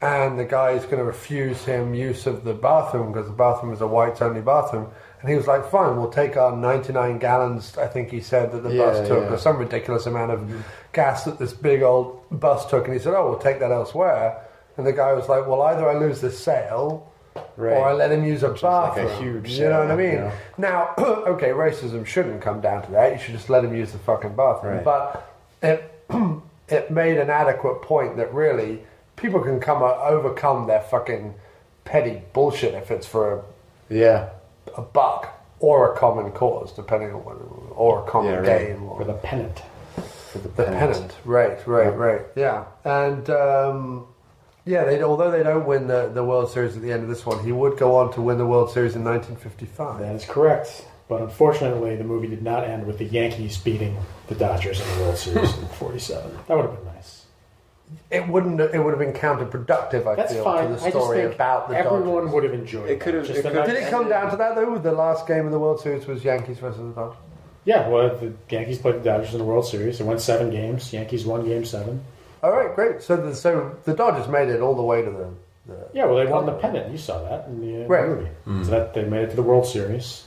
and the guy is going to refuse him use of the bathroom because the bathroom is a whites-only bathroom. And he was like, fine, we'll take our 99 gallons, I think he said, that the bus took, or some ridiculous amount of gas that this big old bus took. And he said, we'll take that elsewhere. And the guy was like, well, either I lose this sale... Right. Or I let him use a bathroom. Like a huge you know what I mean? Yeah. Now, okay, racism shouldn't come down to that. You should just let him use the fucking bathroom. Right. But it made an adequate point that really people can overcome their fucking petty bullshit if it's for a buck or a common cause, depending on what, or a common game. Or the pennant. For the pennant. Right. Yeah. And... although they don't win the World Series at the end of this one, he would go on to win the World Series in 1955. That is correct. But unfortunately, the movie did not end with the Yankees beating the Dodgers in the World Series in 47. That would have been nice. It wouldn't. It would have been counterproductive, I feel, to the story about the Dodgers. Everyone would have enjoyed it. Did it come down to that, though? The last game of the World Series was Yankees versus the Dodgers? Yeah, well, the Yankees played the Dodgers in the World Series. They won 7 games. Yankees won Game 7. All right, great. So the Dodgers made it all the way to the they won the pennant. You saw that in the movie. So that they made it to the World Series.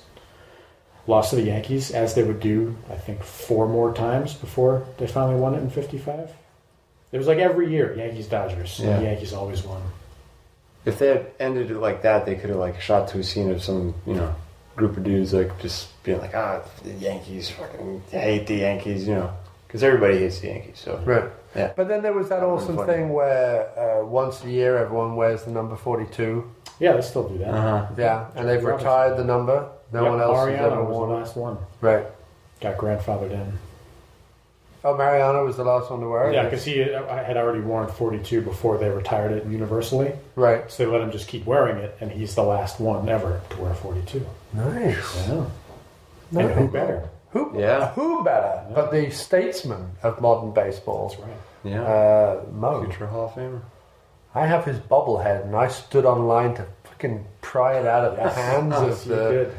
Lost to the Yankees, as they would do, I think, 4 more times before they finally won it in 55. It was like every year, Yankees-Dodgers. Yeah. The Yankees always won. If they had ended it like that, they could have shot to a scene of some, group of dudes just being like, the Yankees, fucking hate the Yankees, because everybody hates the Yankees. So right. Yeah. But then there was that awesome thing where once a year everyone wears the number 42. Yeah, they still do that. Uh-huh. Yeah, and they've retired the number. No one else has ever worn it. The last one. Right. Got grandfathered in. Oh, Mariano was the last one to wear it? Yeah, because he had already worn 42 before they retired it universally. Right. So they let him just keep wearing it, and he's the last one ever to wear 42. Nice. Yeah. And who better? Who better but the statesman of modern baseball? That's right. Yeah. Mo. Future Hall of Famer. I have his bobblehead, and I stood online to fucking pry it out of the hands of the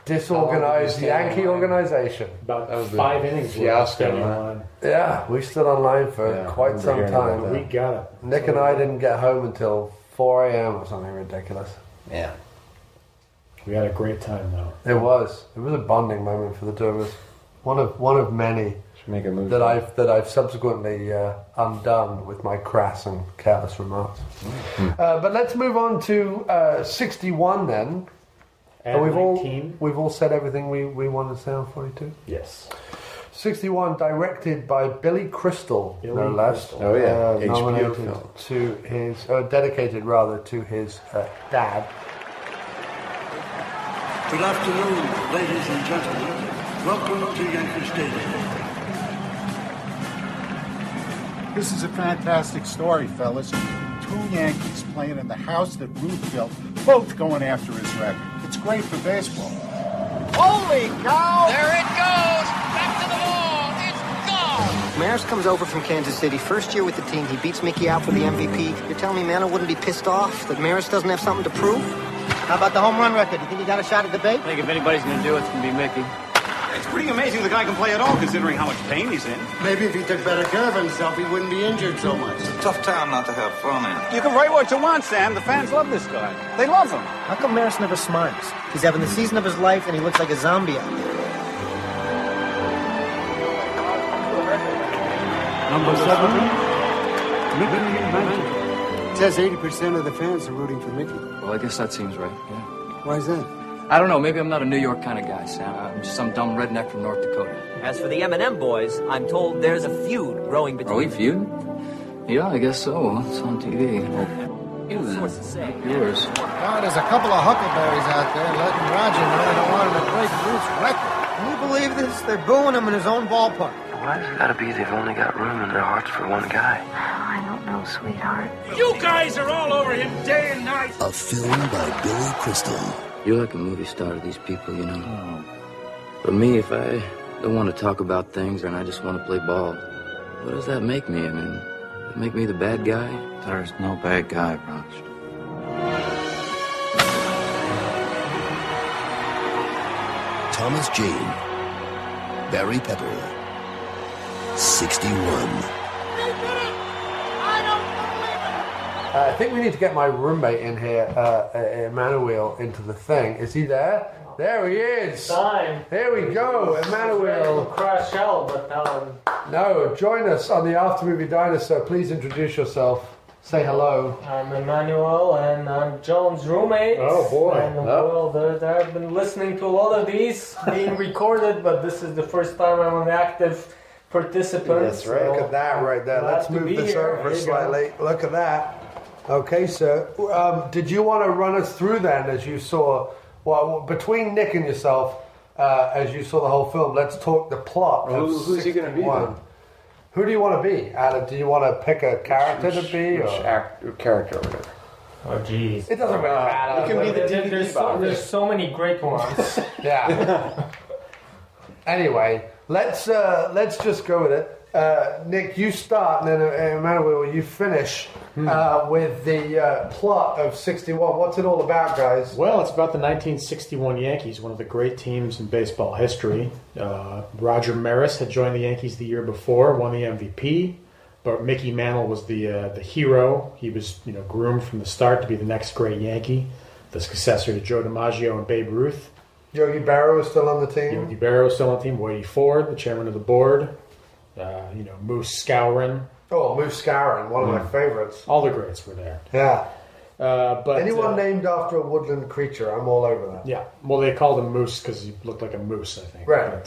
disorganized Yankee organization. About 5 innings. Fiasco. Yeah, we stood online for quite some time. We got it. Nick and I didn't get home until 4 a.m. or something ridiculous. Yeah. We had a great time, though. It was a bonding moment for the two of us. One of many make a movie that I've subsequently undone with my crass and careless remarks. But let's move on to 61 then. And we've all said everything we wanted to say on 42. Yes. 61, directed by Billy Crystal, no less. Oh yeah, nominated HBO film. to his, dedicated rather to his dad. Good afternoon, ladies and gentlemen. Welcome to Yankee Stadium. This is a fantastic story, fellas. 2 Yankees playing in the house that Ruth built, both going after his record. It's great for baseball. Holy cow! There it goes! Back to the wall! It's gone! Maris comes over from Kansas City. First year with the team, he beats Mickey out for the MVP. You're telling me Mantle wouldn't be pissed off that Maris doesn't have something to prove? How about the home run record? You think he got a shot at the Babe? I think if anybody's going to do it, it's going to be Mickey. It's pretty amazing the guy can play at all, considering how much pain he's in. Maybe if he took better care of himself, he wouldn't be injured so much. It's a tough town not to have fun in. You can write what you want, Sam. The fans love this guy. They love him. How come Maris never smiles? He's having the season of his life, and he looks like a zombie out there. Number 7, Mickey Mantle. It says 80% of the fans are rooting for Mickey. Well, I guess that seems right, yeah. Why is that? I don't know, maybe I'm not a New York kind of guy, Sam. I'm just some dumb redneck from North Dakota. As for the M&M boys, I'm told there's a feud growing between Are we feud? Yeah, I guess so. It's on TV. Sources say. Yours. Oh, there's a couple of huckleberries out there letting Roger know they don't want him to break Ruth's record. Can you believe this? They're booing him in his own ballpark. Why's it gotta be they've only got room in their hearts for one guy? I don't know, sweetheart. You guys are all over him day and night. A film by Billy Crystal. You're like a movie star to these people, you know. But me, if I don't want to talk about things and I just want to play ball, what does that make me? I mean, does it make me the bad guy? There's no bad guy, Bronx. Thomas Jane. Barry Pepper. 61. I think we need to get my roommate in here, Emanouil, into the thing. Is he there? There he is. Time. There we go, Emanouil. Crash out, but No, join us on the After Movie Diner, so please introduce yourself. Say hello. I'm Emanouil, and I'm John's roommate. Oh, boy. And, well, I've been listening to a lot of these being recorded, but this is the first time I'm an active participant. That's right. Look at that right there. Let's move this over slightly. Look at that. Okay, sir. Did you want to run us through then, as you saw, well, between Nick and yourself, as you saw the whole film, let's talk the plot. Who's he going to be then? Who do you want to be, Adam? Do you want to pick a character to be? Character or whatever. Oh, jeez. It doesn't really matter. It can be the DVD there's so many great ones. Yeah. Anyway, let's just go with it. Nick, you start, and then Emanouil, you finish with the plot of 61. What's it all about, guys? Well, it's about the 1961 Yankees, one of the great teams in baseball history. Roger Maris had joined the Yankees the year before, won the MVP, but Mickey Mantle was the hero. He was groomed from the start to be the next great Yankee, the successor to Joe DiMaggio and Babe Ruth. Yogi Berra was still on the team. Yogi Berra was still on the team. Whitey Ford, the chairman of the board. Moose Skowron. Oh, Moose Skowron, one of my favorites. All the greats were there. Yeah. But anyone named after a woodland creature, I'm all over that. Yeah. Well, they called him Moose because he looked like a moose, I think. Right.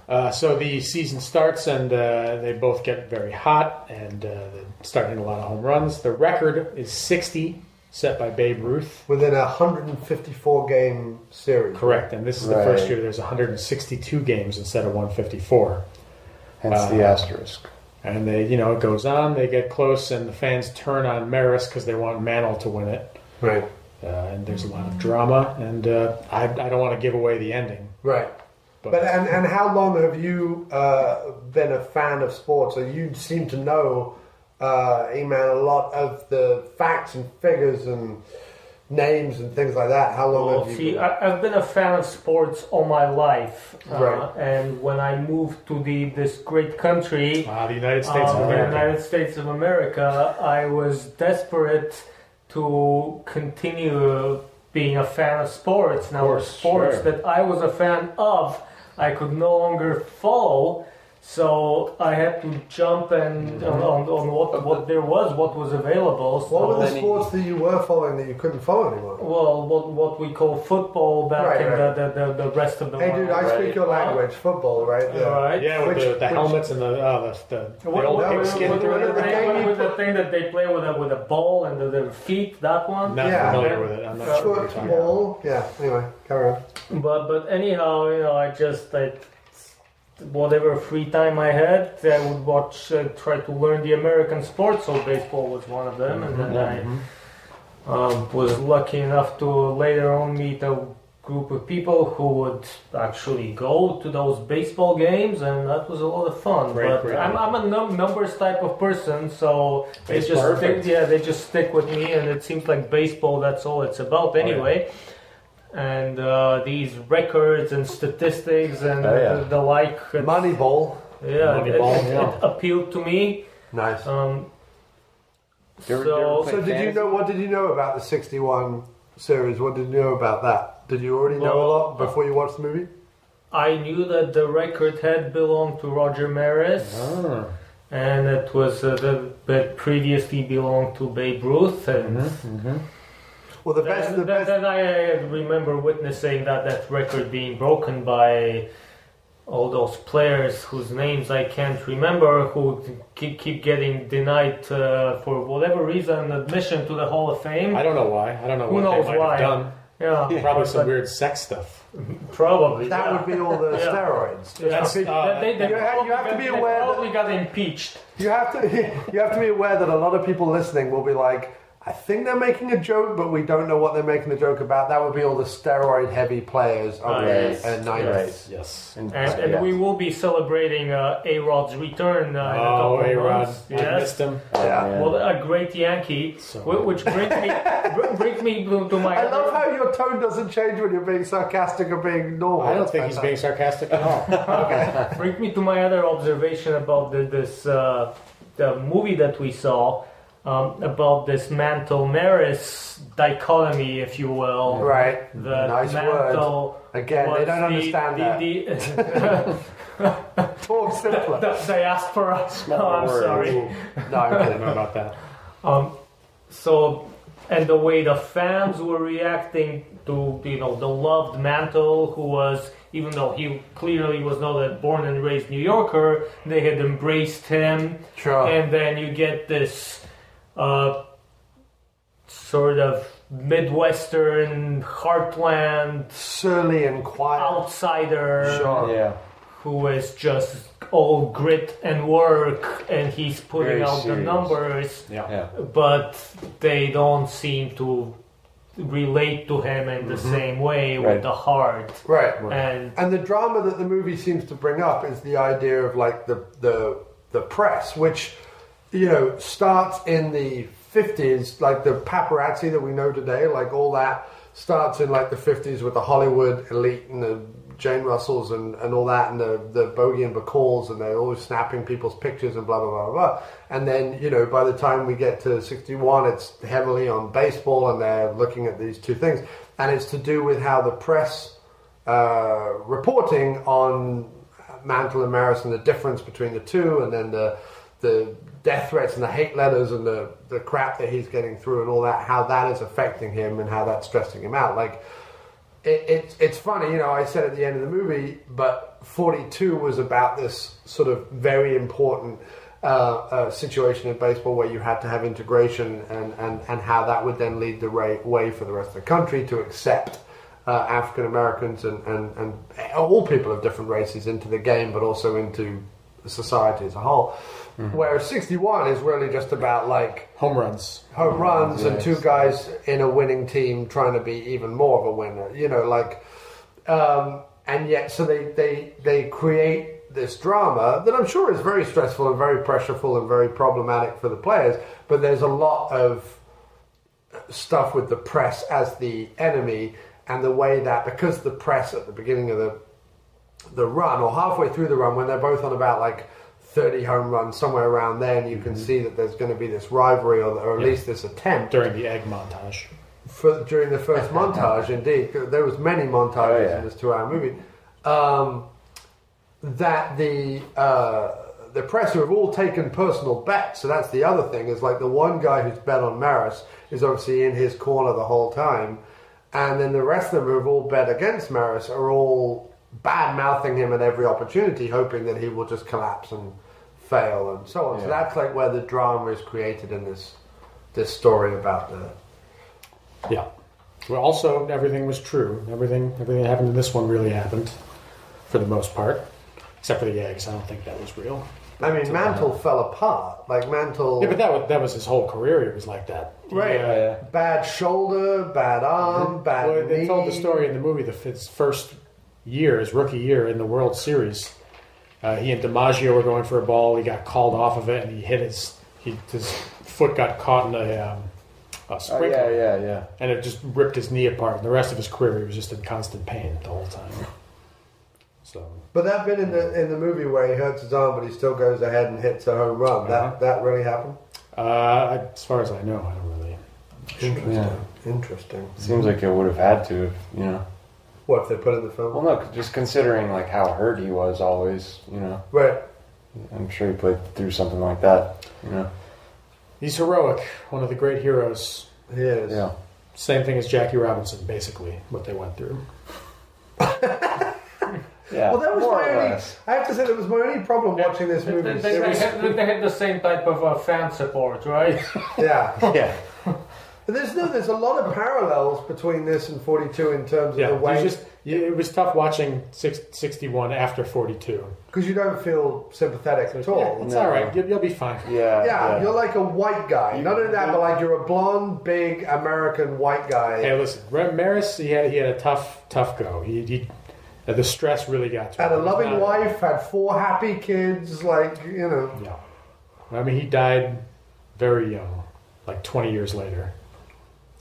But, so the season starts, and they both get very hot, and they start hitting a lot of home runs. The record is 60. Set by Babe Ruth. Within a 154-game series. Correct, and this is the first year there's 162 games instead of 154. Hence the asterisk. And they, it goes on, they get close, and the fans turn on Maris because they want Mantle to win it. Right. And there's a lot of drama, and I don't want to give away the ending. Right. But and how long have you been a fan of sports? So you seem to know, Eman, a lot of the facts and figures and names and things like that. How long have you been? I've been a fan of sports all my life. Right. And when I moved to this great country, the United States of America. The United States of America, I was desperate to continue being a fan of sports. Now, sports that I was a fan of, I could no longer follow. So I had to jump on what there was, what was available. So what were the sports that you were following that you couldn't follow anymore? Well, what we call football back in the rest of the world. Hey, dude, I speak your language. Football, right? Yeah, right. Yeah, with the helmets and the old pigskin through it. With the thing that they play with a ball and the feet, that one. Not familiar with it. I'm not sure. Football. Yeah. Anyway, carry on. But anyhow, I just whatever free time I had, I would watch, try to learn the American sports. So baseball was one of them, and then I was lucky enough to later on meet a group of people who would actually go to those baseball games, and that was a lot of fun. I'm a numbers type of person, so they just stick with me, and it seems like baseball, that's all it's about anyway. And these records and statistics and the like. Moneyball. Yeah, it appealed to me. Nice. So did you know? What did you know about the '61 series? What did you know about that? Did you already know a lot before you watched the movie? I knew that the record had belonged to Roger Maris, and it was that previously belonged to Babe Ruth, and. Well, the best. Then I remember witnessing that record being broken by all those players whose names I can't remember, who keep getting denied for whatever reason admission to the Hall of Fame. I don't know why. I don't know what they might have done. Yeah, probably some weird sex stuff. Probably that would be all the steroids. You have to be aware that we got impeached. You have to be aware that a lot of people listening will be like, I think they're making a joke, but we don't know what they're making a joke about. That would be all the steroid-heavy players of the 90s. Yes. And we will be celebrating A-Rod's return in a couple of months. A-Rod. I missed him. Yeah. Well, a great Yankee, which brings me to my... I love how your tone doesn't change when you're being sarcastic or being normal. I don't think he's being sarcastic at all. Okay. Brings me to my other observation about the movie that we saw. About this Mantle-Maris dichotomy, if you will. Right. The nice Mantle word. Again, they don't understand that. Talk simpler. The diaspora. I'm sorry. No, I'm kidding. I don't know about that. And the way the fans were reacting to, the loved Mantle, who was, even though he clearly was not a born and raised New Yorker, they had embraced him. Sure. And then you get this sort of Midwestern heartland, surly and quiet outsider, who is just all grit and work, and he's putting out the numbers, but they don't seem to relate to him in the same way with the heart. Right. And the drama that the movie seems to bring up is the idea of like the press, which starts in the 50s, like the paparazzi that we know today, like all that starts in like the 50s with the Hollywood elite and the Jane Russells and all that, and the Bogey and Bacalls, and they're always snapping people's pictures and blah, blah, blah, blah. And then, by the time we get to 61, it's heavily on baseball, and they're looking at these two things. And it's to do with how the press reporting on Mantle and Maris and the difference between the two, and then the death threats and the hate letters and the crap that he's getting through and all that, how that is affecting him and how that's stressing him out. Like, it's funny, I said at the end of the movie, but 42 was about this sort of very important situation in baseball where you had to have integration and how that would then lead the way for the rest of the country to accept African Americans and all people of different races into the game, but also into society as a whole. Mm-hmm. Whereas 61 is really just about like home runs and two guys in a winning team trying to be even more of a winner. and yet, so they create this drama that I'm sure is very stressful and very pressureful and very problematic for the players, but there's a lot of stuff with the press as the enemy, and the way that, because the press at the beginning of the run, or halfway through the run, when they're both on about like 30 home runs, somewhere around then, you can see that there's going to be this rivalry, or at least this attempt. During the egg montage. During the first montage, indeed. There was many montages in this 2-hour movie. That the press have all taken personal bets. So that's the other thing, is like the one guy who's bet on Maris is obviously in his corner the whole time. And then the rest of them who have all bet against Maris are all bad-mouthing him at every opportunity, hoping that he will just collapse and fail and so on. Yeah. So that's like where the drama is created in this story about the... Yeah. Well, also, everything was true. Everything that happened in this one really happened, for the most part. Except for the eggs. I don't think that was real. I mean, Mantle fell apart. Like, Mantle... Yeah, but that was his whole career. It was like that. Right. Bad shoulder, bad arm, bad knee. They told the story in the movie, his first year, his rookie year in the World Series. He and DiMaggio were going for a ball. He got called off of it, and he hit his foot got caught in a sprinkler. Yeah. And it just ripped his knee apart. And the rest of his career, he was just in constant pain the whole time. So. But that bit in the movie where he hurts his arm, but he still goes ahead and hits a home run. That really happened? As far as I know, I don't really. Interesting. Seems like it would have had to, if, you know. What, if they put it in the film? Well, no, just considering like how hurt he was always, you know. Right. I'm sure he played through something like that, you know. He's heroic, one of the great heroes. He is. Yeah. Same thing as Jackie Robinson, basically, what they went through. Yeah, well, that was my only... I have to say, that was my only problem watching this movie. They had the same type of fan support, right? Yeah. Yeah. There's a lot of parallels between this and 42 in terms of the way... it was tough watching 61 after 42. Because you don't feel sympathetic at all. Yeah, it's all right. You'll be fine. Yeah, you're like a white guy. Not only that, but like you're a blonde, big American white guy. Hey, listen, Maris, he had a tough go. The stress really got to him. Had a loving wife, had 4 happy kids, like, you know. Yeah. I mean, he died very young, like 20 years later,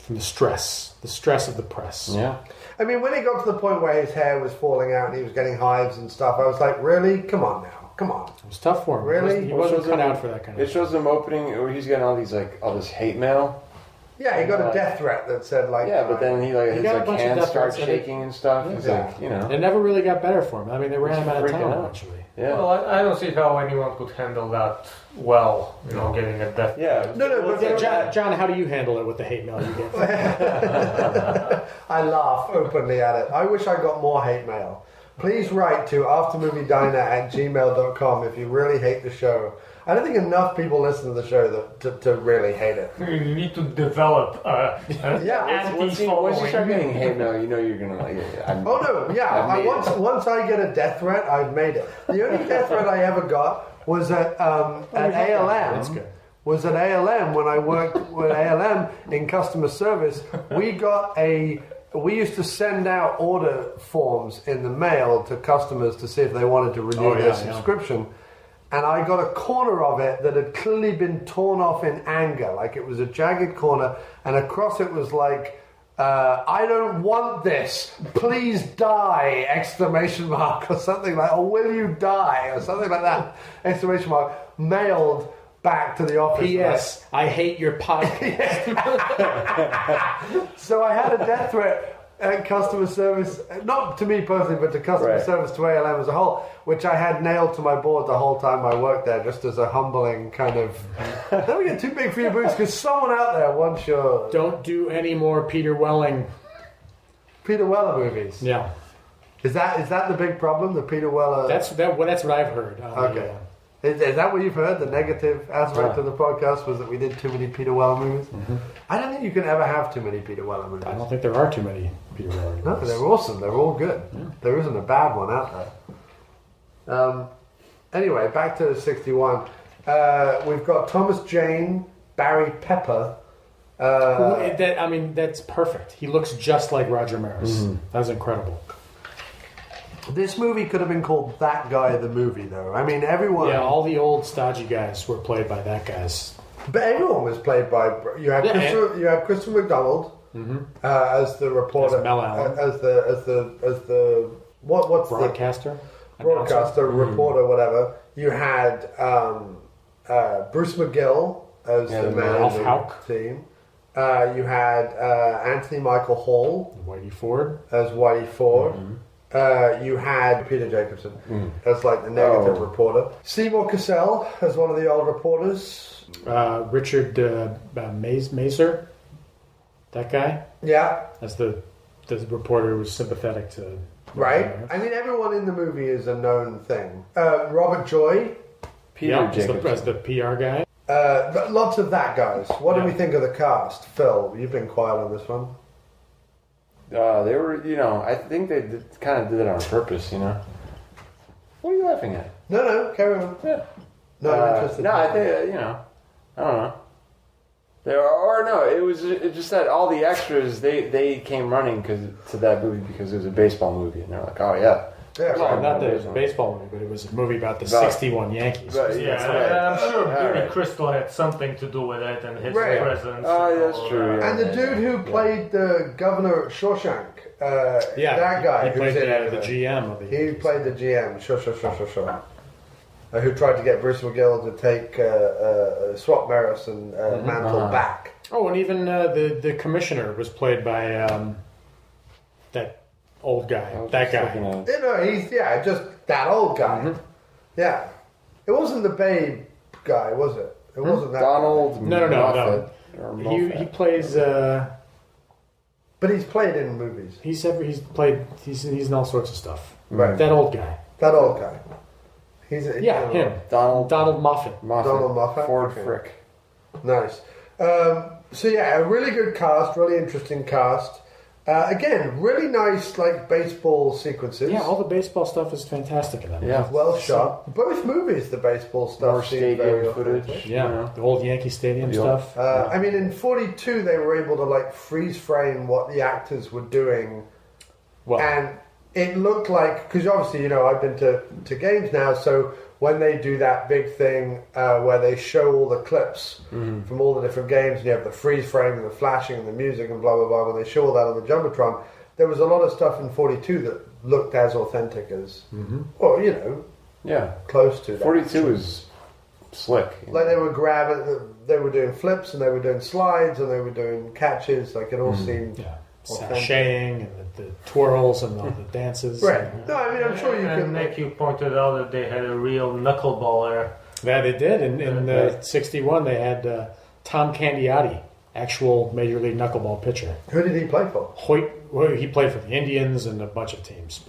from the stress of the press. Yeah. I mean, when he got to the point where his hair was falling out and he was getting hives and stuff, I was like, really? Come on now. Come on. It was tough for him. Really? He wasn't cut out for that kind of It shows him opening, or he's getting all this hate mail. Yeah, he got a death threat that said like... Yeah, but then his hands start shaking and stuff. He's like, you know... It never really got better for him. I mean, they ran him out of town eventually. Yeah. Well, I don't see how anyone could handle that well, you know, getting a death. Yeah. No, but John, how do you handle it with the hate mail you get? I laugh openly at it. I wish I got more hate mail. Please write to aftermoviediner@gmail.com if you really hate the show. I don't think enough people listen to the show to really hate it. You need to develop once you start getting hate mail, you know you're going to like it. Once I get a death threat, I've made it. The only death threat I ever got was at ALM. That's good. Was at ALM when I worked with ALM in customer service. We used to send out order forms in the mail to customers to see if they wanted to renew their subscription. And I got a corner of it that had clearly been torn off in anger. Like it was a jagged corner. And across it was like, I don't want this. Please die! Exclamation mark or something like, or will you die? Or something like that. Exclamation mark. Mailed back to the office. P.S. I hate your podcast. So I had a death threat at customer service, not to me personally, but to customer service to ALM as a whole, which I had nailed to my board the whole time I worked there, just as a humbling kind of, don't get too big for your boots, because someone out there wants your... Don't do any more Peter Weller movies. Yeah. Is that the big problem, the Peter Weller... That's what I've heard. Okay. Is that what you've heard? The negative aspect of the podcast was that we did too many Peter Weller movies? Mm-hmm. I don't think you can ever have too many Peter Weller movies. I don't think there are too many Peter Weller movies. No, they're awesome. They're all good. Yeah. There isn't a bad one out there. Anyway, back to 61. We've got Thomas Jane, Barry Pepper. That's perfect. He looks just like Roger Maris. Mm-hmm. That was incredible. This movie could have been called That Guy the Movie, though. I mean, everyone... Yeah, all the old stodgy guys were played by that guys. But everyone was played by... You had Christopher McDonald as the reporter. As Mel Allen. As the... What's broadcaster? Broadcaster, reporter, whatever. You had Bruce McGill as the man Ralph in the Houck. team. You had Anthony Michael Hall Whitey Ford as Whitey Ford. You had Peter Jacobson as like the negative reporter. Seymour Cassell as one of the old reporters. Richard Mazer, that guy. Yeah, as the reporter who was sympathetic to. Right. I mean, everyone in the movie is a known thing. Robert Joy, Peter Jacobson as the PR guy. Lots of that guys. What do we think of the cast? Phil, you've been quiet on this one. They were, I think they kind of did it on purpose, What are you laughing at? No, carry on. Yeah. No, I'm interested. No, I think, I don't know. It was just that all the extras, they came running to that movie because it was a baseball movie, and they're like, oh, yeah. Well, not that it was a baseball movie, but it was a movie about the 61 Yankees. I'm sure Billy Crystal had something to do with it and his presence. Oh, that's true. And the dude who played the governor at Shawshank, that guy. He played the GM of the Yankees. He played the GM, sure. Who tried to get Bruce McGill to take Swap Maris and Mantle back. Oh, and even the commissioner was played by that old guy. That guy. He's just that old guy. Yeah. It wasn't the Babe guy, was it? It wasn't that Donald. No. He plays. But he's played in movies. He's in all sorts of stuff. Right. That old guy. Him. Donald Moffat. Donald Moffat. Ford Frick. Nice. A really good cast, really interesting cast. Again, really nice, like, baseball sequences. Yeah, all the baseball stuff is fantastic in that movie. Yeah, well shot. Both movies, the baseball stuff. More stadium footage. Yeah, the old Yankee Stadium stuff. I mean, in 42, they were able to, like, freeze frame what the actors were doing. Well, and it looked like, because obviously, I've been to games now, so when they do that big thing where they show all the clips from all the different games, and you have the freeze frame and the flashing and the music and blah, blah, blah, when they show all that on the Jumbotron, there was a lot of stuff in 42 that looked as authentic as, close to that. 42 was slick. Like they were they were doing flips and they were doing slides and they were doing catches, like it all seemed... Sashaying and the twirls and all the dances. Right. No, I mean, I'm sure you can... Nick, you pointed out that they had a real knuckleballer. Yeah, they did. In 61, they had Tom Candiotti, actual Major League knuckleball pitcher. Who did he play for? He played for the Indians and a bunch of teams.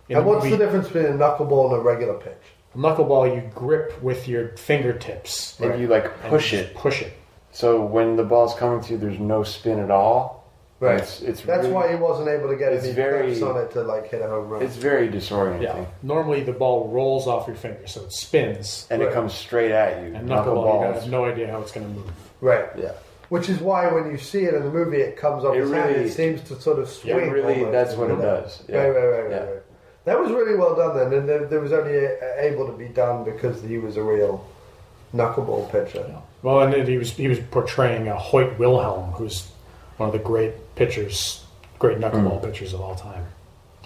And what's the difference between a knuckleball and a regular pitch? Knuckleball, you grip with your fingertips. And you, push it. Push it. So when the ball's coming to you, there's no spin at all. Right. That's really, why he wasn't able to get any clips on it to hit a home run. It's very disorienting. Yeah. Normally the ball rolls off your finger, so it spins. And it comes straight at you. And knuckleball, you have no idea how it's going to move. Right. Yeah. Which is why when you see it in the movie, it comes off his hand. It seems to sort of swing. That's what it does. Yeah. Right. That was really well done then, and there was only able to be done because he was a real knuckleball pitcher. Yeah. Well, and he was portraying Hoyt Wilhelm, who's one of the great knuckleball pitchers of all time.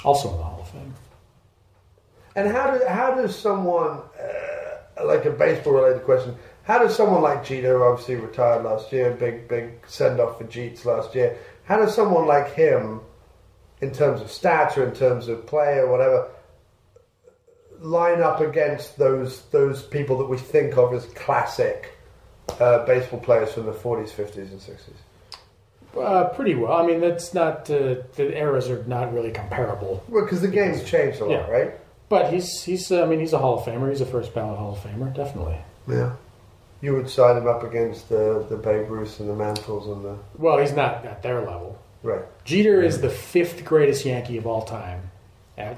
Also in the Hall of Fame. And how does someone, like a baseball-related question, how does someone like Jeter, who obviously retired last year, big send-off for Jeets last year, how does someone like him, in terms of stats or in terms of play or whatever, line up against those people that we think of as classic baseball players from the 40s, 50s, and 60s? Pretty well. I mean, that's not the eras are not really comparable. Well, because the game's changed a lot, right? But he's a Hall of Famer. He's a first ballot Hall of Famer, definitely. Yeah. You would side him up against the Babe Ruth and the Mantles and the... Well, he's not at their level. Right. Jeter is the 5th greatest Yankee of all time.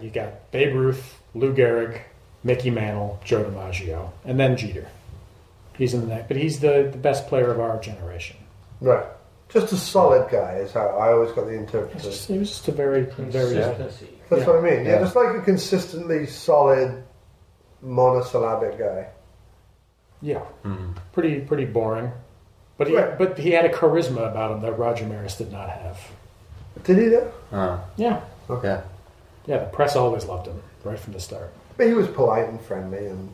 You got Babe Ruth, Lou Gehrig, Mickey Mantle, Joe DiMaggio, and then Jeter. He's in the neck, but he's the best player of our generation. Right. Just a solid guy is how I always got the interpretation. He was just a very... That's what I mean. Yeah, just like a consistently solid monosyllabic guy. Yeah. Pretty boring. But he had a charisma about him that Roger Maris did not have. Did he though? Yeah. Okay. Yeah, the press always loved him right from the start. But he was polite and friendly and...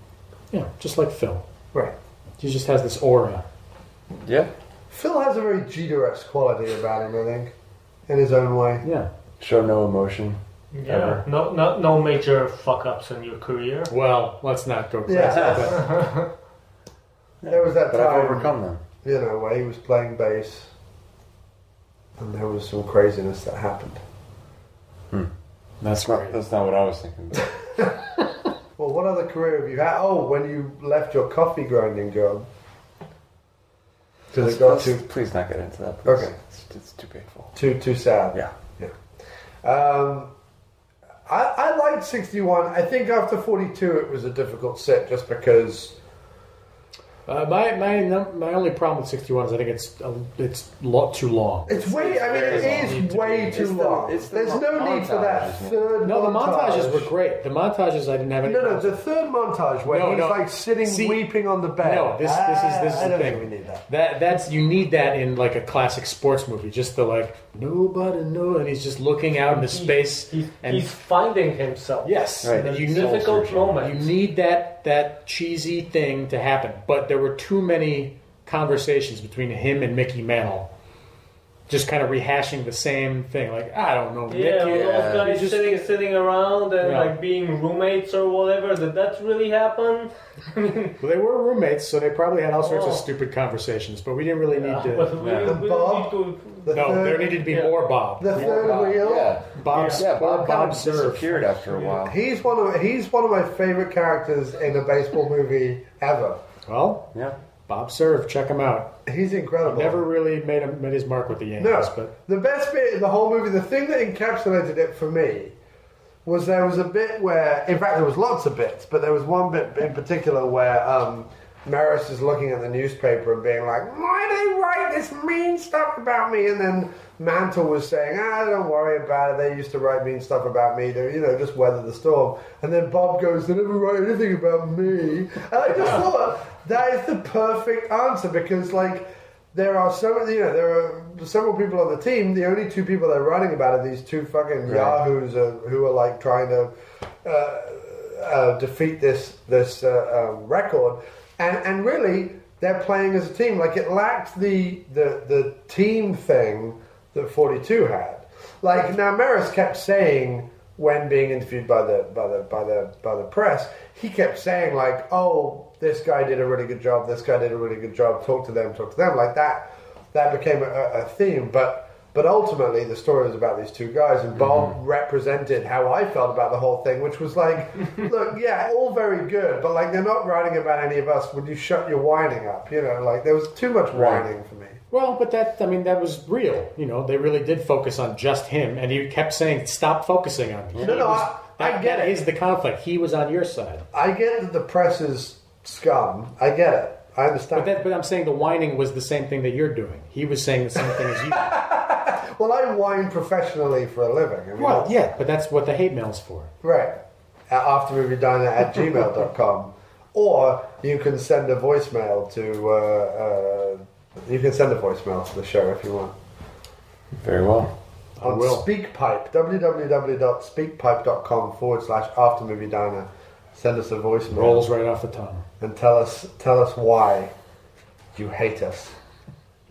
Yeah, just like Phil. Right. He just has this aura. Yeah. Phil has a very Jeter-esque quality about him, I think, in his own way. Yeah. Show no emotion. Yeah. No major fuck-ups in your career. Well, let's not go crazy. Yeah. There was that but time... I've overcome them. You know, where he was playing bass and there was some craziness that happened. That's not what I was thinking about. Well, what other career have you had? Oh, when you left your coffee grinding job. Please not get into that. Please. Okay. It's too painful. Too sad. Yeah. I liked 61. I think after 42 it was a difficult sit just because... My only problem with 61 is I think it's too long. It's way. I mean, it is way too long. There's no need for that third. No, the montage. montages were great. The montages I didn't have any. No, the third montage where he's like sitting weeping on the bed. No, this is the thing. We need that. You need that in like a classic sports movie. Just the like nobody knows, and he's just looking out into space. He's finding himself. Yes, right. In a difficult moment. You need that cheesy thing to happen, but there were too many conversations between him and Mickey Mantle, just kind of rehashing the same thing. Like, I don't know, Mickey. Yeah, those guys sitting around and like being roommates or whatever. Did that really happen? Well, they were roommates, so they probably had all sorts of stupid conversations. But we didn't really need to. There needed to be more Bob. The third wheel. Yeah. Bob kind of Surf. disappeared after a while. He's one of my favorite characters in a baseball movie ever. Well, yeah, Bob Surf, check him out. He's incredible. He never really made his mark with the Yankees. No, but the best bit in the whole movie, the thing that encapsulated it for me, was there was a bit where, in fact, there was lots of bits, but there was one bit in particular where Maris is looking at the newspaper and being like, "Why do they write this mean stuff about me?" And then Mantle was saying, "Don't worry about it. They used to write mean stuff about me. They, just weather the storm." And then Bob goes, "They never write anything about me." And I just thought that is the perfect answer because, like, there are several people on the team. The only two people they're writing about are these two fucking yahoos who are like trying to defeat this record. And really, they're playing as a team. Like, it lacked the team thing that 42 had. Like, now Maris kept saying when being interviewed by the press, he kept saying like, "Oh, this guy did a really good job. This guy did a really good job. Talk to them. Like that. That became a theme. But ultimately, the story was about these two guys, and Bob represented how I felt about the whole thing, which was like, look, yeah, all very good, but like they're not writing about any of us. Would you shut your whining up? Like there was too much whining for me. Well, but that was real. They really did focus on just him, and he kept saying, "Stop focusing on me." I get it. That is the conflict. He was on your side. I get that the press is scum. I get it. I understand. But I'm saying the whining was the same thing that you're doing. He was saying the same thing as you. Well, I whine professionally for a living. But that's what the hate mail's for. Right. Aftermoviediner@gmail.com. Or you can send a voicemail to the show if you want. Very well. On SpeakPipe, www.speakpipe.com/aftermoviediner. Send us a voicemail. Rolls right off the tongue. And tell us why you hate us.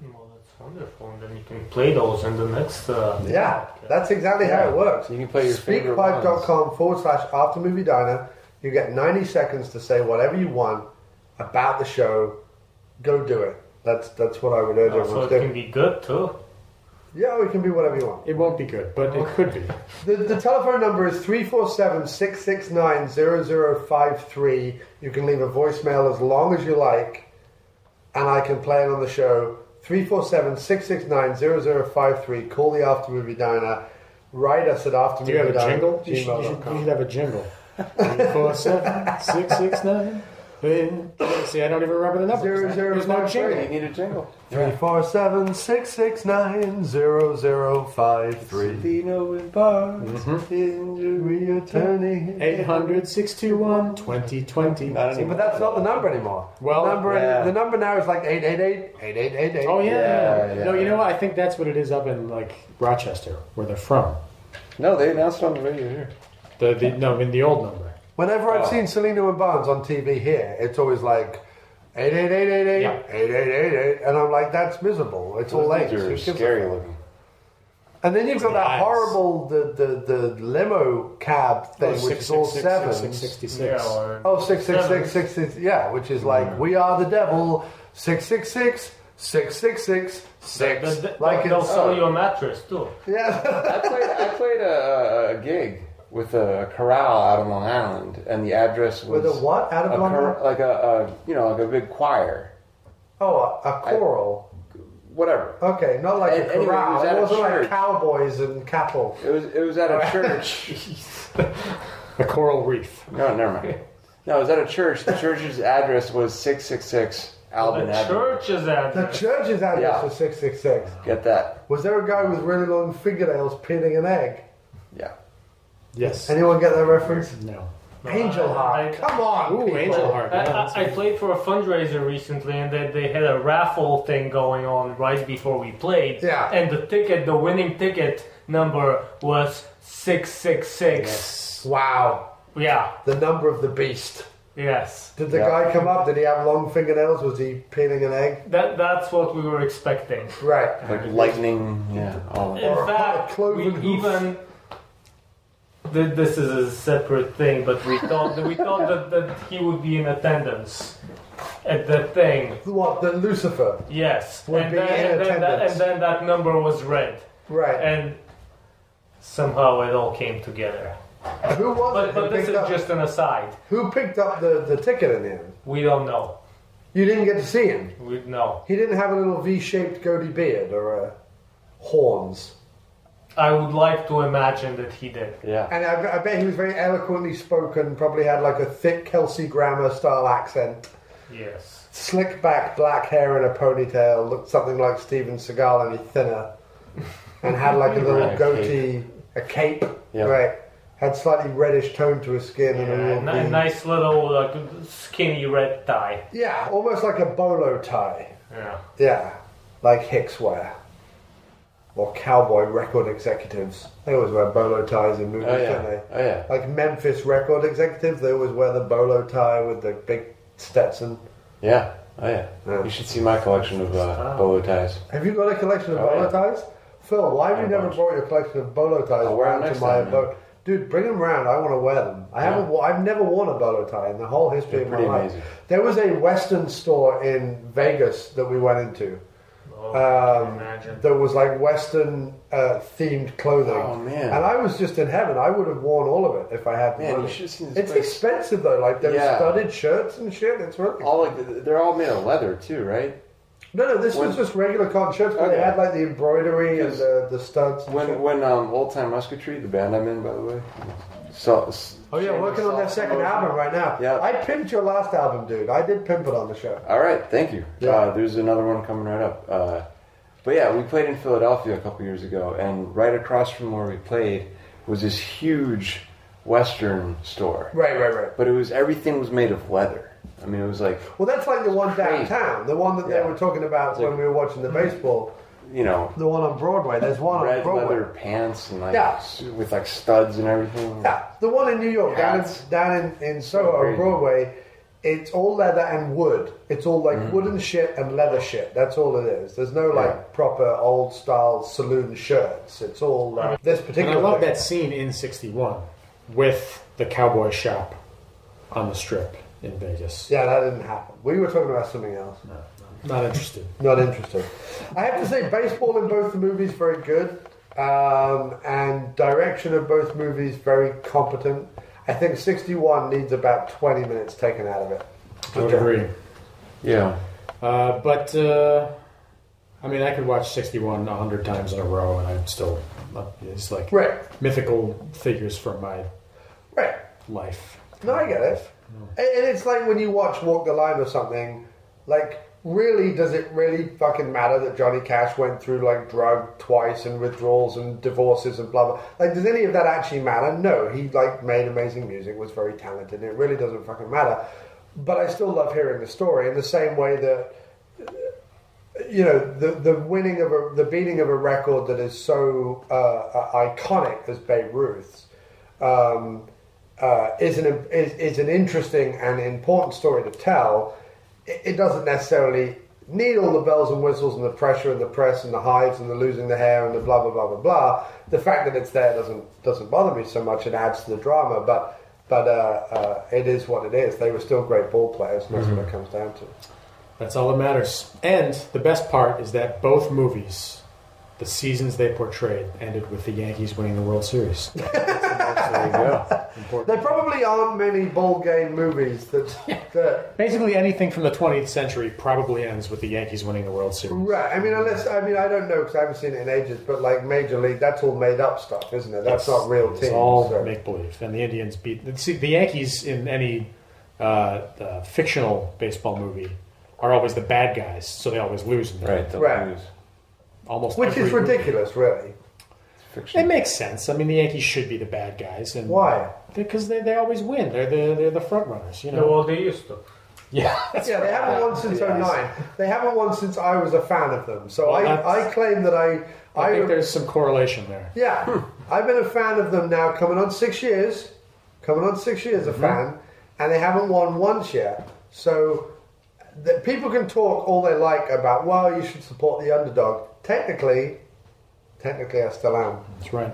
Well, that's wonderful. And then you can play those in the next... that's exactly how it works. You can play your favorite ones. SpeakPipe.com/aftermoviediner. You get 90 seconds to say whatever you want about the show. Go do it. That's what I would urge everyone to do. So it can be good too. Yeah, it can be whatever you want. It won't be good, but it could be. The telephone number is 347-669-0053. You can leave a voicemail as long as you like, and I can play it on the show. 347-669-0053. Call the After Movie Diner. Write us at aftermoviediner@gmail.com. Do you have a jingle? You should have a jingle. 347-669. See, I don't even remember the number. There's no jingle. You need a jingle. 347-669-0053. Dino and Barnes. Returning. 800-621-2020. But that's not the number anymore. Well, the number now is like 888-8888. Oh, yeah. No, you know what? I think that's what it is up in, like, Rochester, where they're from. No, they announced it on the radio here. No, in the old number. Whenever I've seen Selena and Barnes on TV here, it's always like 88888, and I'm like, that's miserable. It's all late. They're scary looking. And then you've got that horrible the limo cab thing, which is all 7. 666. Oh, 666, yeah, which is like, we are the devil, 666, 666, 6. They'll sell you a mattress too. Yeah. I played a gig with a chorale out of Long Island, and the address was... With a what out of Long Island? Like a big choir. Oh, a choral. Whatever. Okay, not like a chorale. Anyway, it wasn't like cowboys and cattle. It was at a church. A coral reef. No, never mind. No, it was at a church. The church's address was 666 Alvin Avenue. The church's address was 666. Get that. Was there a guy with really long fingernails peeling an egg? Yeah. Yes. Anyone get that reference? No. Angel Heart. Come on, Ooh, people. Angel Heart. I played for a fundraiser recently, and they had a raffle thing going on right before we played. Yeah. And the winning ticket number was 666. Yes. Wow. Yeah. The number of the beast. Yes. Did the guy come up? Did he have long fingernails? Was he peeling an egg? That's what we were expecting. Right. Like lightning. Yeah. All In fact, we even... This is a separate thing, but we thought that he would be in attendance at the thing. What, the Lucifer? Yes. Would be in attendance. And then that number was read. Right. And somehow it all came together. Who was it? But this is just an aside. Who picked up the ticket in the end? We don't know. You didn't get to see him? No. He didn't have a little V-shaped goatee beard or horns? I would like to imagine that he did. Yeah. And I bet he was very eloquently spoken, probably had like a thick Kelsey Grammer style accent. Yes. Slick back black hair in a ponytail, looked something like Steven Seagal, only thinner. And had like a little goatee, a cape. Yep. Right. Had slightly reddish tone to his skin. Yeah, and a nice little skinny red tie. Yeah, almost like a bolo tie. Yeah. Yeah, like Hicks wear. Or cowboy record executives. They always wear bolo ties in movies, don't they? Oh, yeah. Like Memphis record executives, they always wear the bolo tie with the big Stetson. Yeah. Oh, yeah. You should see my collection of bolo ties. Have you got a collection of bolo ties? Phil, why have you never brought your collection of bolo ties round to my boat? Dude, bring them round. I want to wear them. I've never worn a bolo tie in the whole history of my life. Amazing. There was a Western store in Vegas that we went into. There was like Western themed clothing. Oh man! And I was just in heaven. I would have worn all of it if I had the money. You should have seen this It's place. expensive though. Like they're studded shirts and shit. It's really they're all made of leather too, right? No. This was just regular cotton shirts, but they had like the embroidery and the studs. And when Old Time Musketry, the band I'm in, by the way. Working on their second album right now. Yeah. I pimped your last album, dude. I did pimp it on the show. All right, thank you. Yeah. There's another one coming right up. But yeah, we played in Philadelphia a couple years ago, and right across from where we played was this huge Western store. Right. But everything was made of leather. I mean, it was like... Well, that's like the one downtown. The one that they were talking about when we were watching the baseball. You know... The one on Broadway. There's one on Broadway. Red leather pants and with like studs and everything. Yeah. The one in New York, down in Soho on Broadway, it's all leather and wood. It's all like wooden shit and leather shit. That's all it is. There's no like proper old style saloon shirts. It's all this particular And I love thing. that scene in 61 with the cowboy shop on the strip in Vegas. Yeah, that didn't happen. We were talking about something else. No. Not interested. Not interested. I have to say, baseball in both the movies very good, and direction of both movies very competent. I think 61 needs about 20 minutes taken out of it. I would agree. Yeah. But I mean, I could watch 61 100 times in a row, and I'm still... It's like mythical figures from my life. No, I get it. And it's like when you watch Walk the Line or something, like, really, does it really fucking matter that Johnny Cash went through, like, drug twice and withdrawals and divorces and blah, blah? Like, does any of that actually matter? No. He, like, made amazing music, was very talented, and it really doesn't fucking matter. But I still love hearing the story in the same way that, you know, the beating of a record that is so iconic as Babe Ruth's is an interesting and important story to tell. It doesn't necessarily need all the bells and whistles and the pressure and the press and the hives and the losing the hair and the blah blah blah blah blah. The fact that it's there doesn't bother me so much. It adds to the drama, but it is what it is. They were still great ball players, and that's what it comes down to. That's all that matters. And the best part is that both movies, the seasons they portrayed, ended with the Yankees winning the World Series. There you go. Important. There probably aren't many ball game movies that basically anything from the 20th century probably ends with the Yankees winning the World Series. Right. I mean, I don't know because I haven't seen it in ages. But like Major League, that's all made up stuff, isn't it? That's not real teams. It's all make believe. And the Indians beat. See, the Yankees in any fictional baseball movie are always the bad guys, so they always lose. In right. Lose. Almost. Which is ridiculous, really. It makes sense. I mean, the Yankees should be the bad guys, and why? Because they always win. They're the front runners. You know. Well, they used to. Yeah, they haven't won since 2009. They haven't won since I was a fan of them. So I claim that I think there's some correlation there. Yeah, I've been a fan of them now, coming on 6 years. A fan, and they haven't won once yet. So people can talk all they like about, well, you should support the underdog. Technically, I still am. That's right.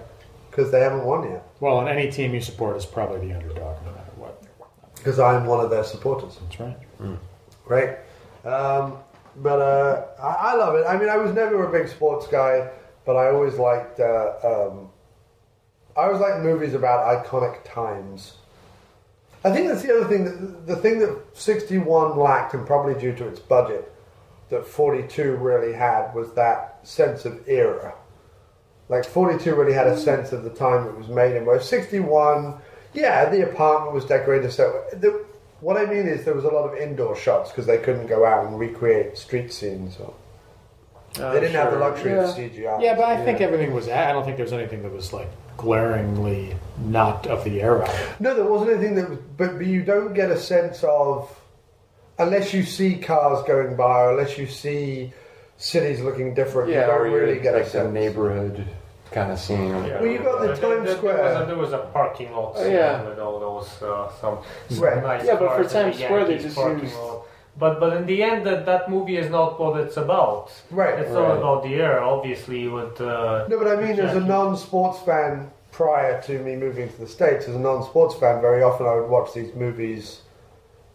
Because they haven't won yet. Well, and any team you support is probably the underdog, no matter what. Because I'm one of their supporters. That's right. Right. But I love it. I mean, I was never a big sports guy, but I always liked movies about iconic times. I think that's the other thing. The thing that 61 lacked, and probably due to its budget, that 42 really had was that sense of era. Like 42 really had a sense of the time it was made in. Whereas 61, yeah, the apartment was decorated. So what I mean is there was a lot of indoor shots because they couldn't go out and recreate street scenes. Or they didn't have the luxury of CGI. Yeah, but I think everything was. I don't think there was anything that was like glaringly not of the era. No, there wasn't anything that was. But you don't get a sense of, unless you see cars going by, or unless you see cities looking different. Yeah, you don't really get like a sense. The neighborhood kind of scene. Yeah. Well, you got the Times Square. There was a parking lot scene with all those some nice yeah, but for cars Times Square they just used. But in the end, that movie is not what it's about. Right. It's all about the era, obviously. With no, but I mean, as a non-sports fan, prior to me moving to the States, as a non-sports fan, very often I would watch these movies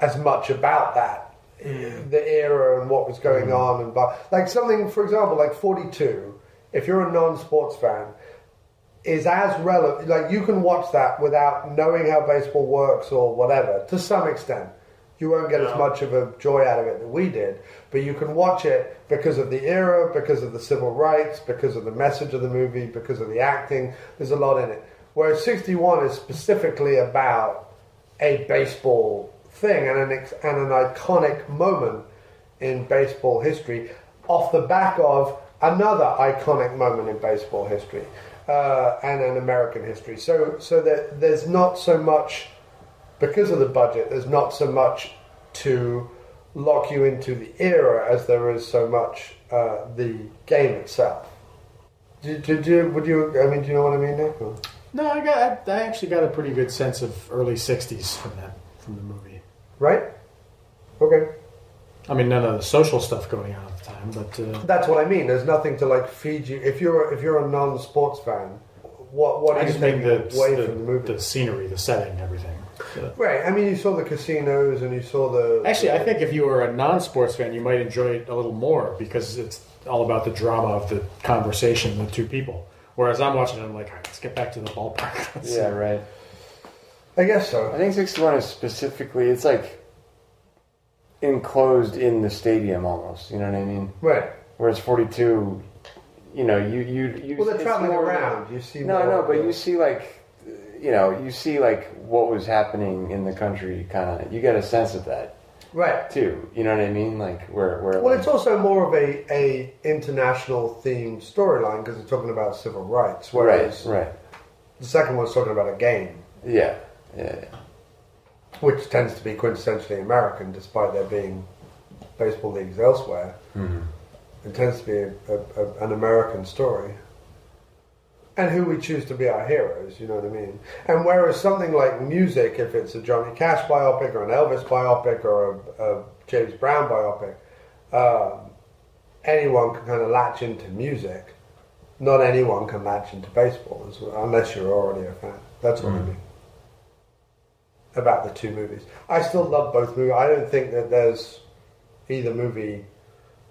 as much about that, the era and what was going on, and like something, for example, like 42. If you're a non-sports fan, is as relevant. Like you can watch that without knowing how baseball works or whatever. To some extent, you won't get as much of a joy out of it that we did, but you can watch it because of the era, because of the civil rights, because of the message of the movie, because of the acting. There's a lot in it. Whereas 61 is specifically about a baseball thing and an iconic moment in baseball history off the back of another iconic moment in baseball history and in American history. So that there's not so much, because of the budget, there's not so much to lock you into the era as there is so much the game itself. Do you know what I mean, Nick? Or? No, I actually got a pretty good sense of early 60s from the movie. Right? Okay. I mean, none of the social stuff going on at the time, but that's what I mean. There's nothing to like feed you. If you're a non-sports fan, what are you taking away from the movie? The scenery, the setting, everything. Right. I mean, you saw the casinos and you saw the. Actually, I think if you were a non-sports fan, you might enjoy it a little more because it's all about the drama of the conversation of the two people. Whereas I'm watching it, I'm like, all right, let's get back to the ballpark. Right. I guess so. I think 61 is specifically, it's like enclosed in the stadium almost, you know what I mean? Right. Whereas 42, you know, you well, they're traveling around. You see. No, but you see like, you know, you see like what was happening in the country. Kind of, you get a sense of that, right? Too. You know what I mean? Like where. Well, like, it's also more of a international themed storyline because it's talking about civil rights, whereas right. The second one's talking about a game. Yeah. Which tends to be quintessentially American, despite there being baseball leagues elsewhere. Mm-hmm. It tends to be an American story. And who we choose to be our heroes, you know what I mean? And whereas something like music, if it's a Johnny Cash biopic or an Elvis biopic or a James Brown biopic, anyone can kind of latch into music. Not anyone can latch into baseball, unless you're already a fan. That's what I mean. About the two movies. I still love both movies. I don't think that there's either movie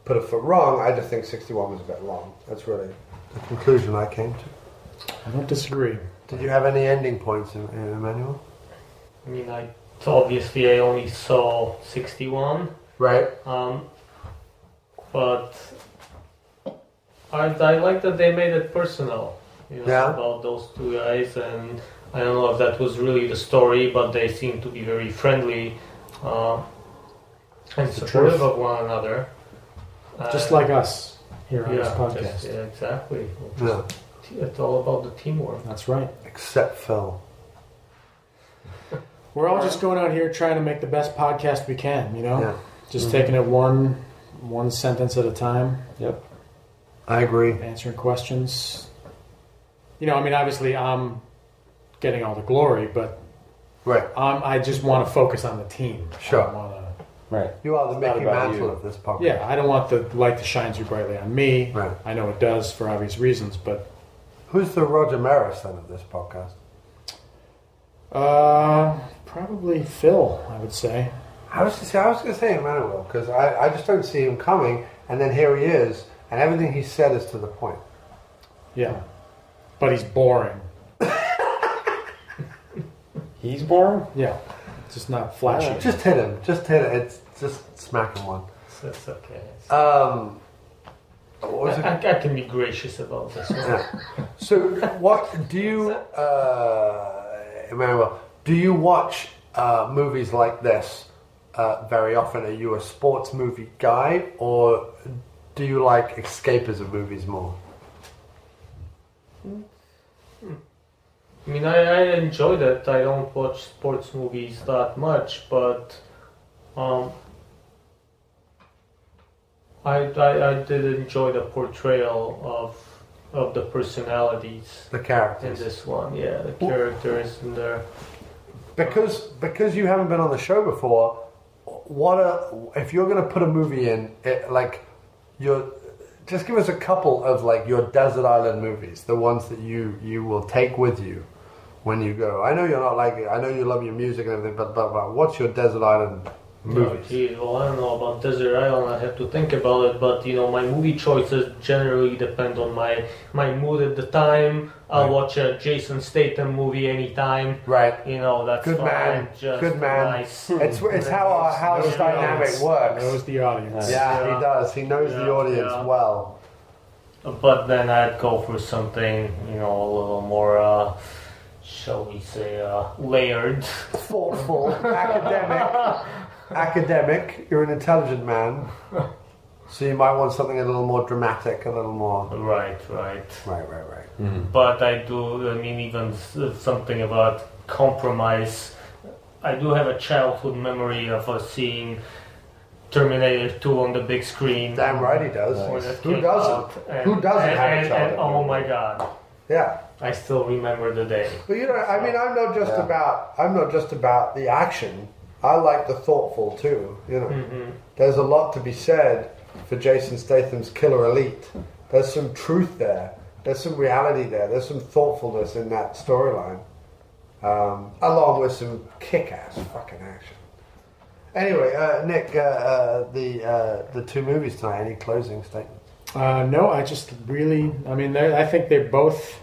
put a foot wrong. I just think 61 was a bit long. That's really the conclusion I came to. I don't disagree. Did you have any ending points, Emanouil? I mean, obviously I only saw 61. Right. But I like that they made it personal. You know, about those two guys, and I don't know if that was really the story, but they seem to be very friendly and supportive of one another. Just like us here on this podcast. Exactly. Yeah. It's all about the teamwork. That's right. Except Phil. We're all just going out here trying to make the best podcast we can, you know? Yeah. Just taking it one sentence at a time. Yep. I agree. Answering questions. You know, I mean, obviously I'm getting all the glory, but I just want to focus on the team. Sure. I don't want to... Right. You are the Mickey Mantle of this podcast. Yeah, I don't want the light to shine too brightly on me. Right. I know it does for obvious reasons, but... Who's the Roger Maris then of this podcast? Probably Phil, I would say. I was going to say Emanouil, because I just don't see him coming, and then here he is, and everything he said is to the point. Yeah. But he's boring. He's boring? Yeah. Just not flashy. Just hit him. Just hit it. It's just smack him one. That's okay. What was it? I can be gracious about this one. Yeah. So, what do you, Emanouil? Do you watch movies like this very often? Are you a sports movie guy, or do you like escapism movies more? I mean, I enjoy that. I don't watch sports movies that much, but I did enjoy the portrayal of the personalities, the characters in this one. Yeah, the characters in there. Because you haven't been on the show before, if you're going to put a movie in, just give us a couple of like your desert island movies, the ones that you will take with you when you go. I know you're not like it. I know you love your music and everything, but what's your desert island movies? Oh, geez, well, I don't know about Desert Island. I have to think about it. But you know, my movie choices generally depend on my mood at the time. I'll watch a Jason Statham movie anytime. Right. You know, that's good fine. man. Just good man. Nice. It's how our house dynamic works. Knows the audience. Yeah, he does. He knows the audience well. But then I'd go for something, you know, a little more, shall we say, layered, thoughtful, academic. You're an intelligent man, so you might want something a little more dramatic, a little more. Right. Mm-hmm. But I do. I mean, even something about compromise. I do have a childhood memory of seeing Terminator 2 on the big screen. Damn right he does. Who doesn't? Who doesn't have a childhood? And oh my God. Yeah. I still remember the day. But you know, I mean, I'm not just about the action. I like the thoughtful too. You know, there's a lot to be said for Jason Statham's Killer Elite. There's some truth there. There's some reality there. There's some thoughtfulness in that storyline, along with some kick-ass fucking action. Anyway, Nick, the two movies tonight. Any closing statements? No, I just really. I mean, I think they're both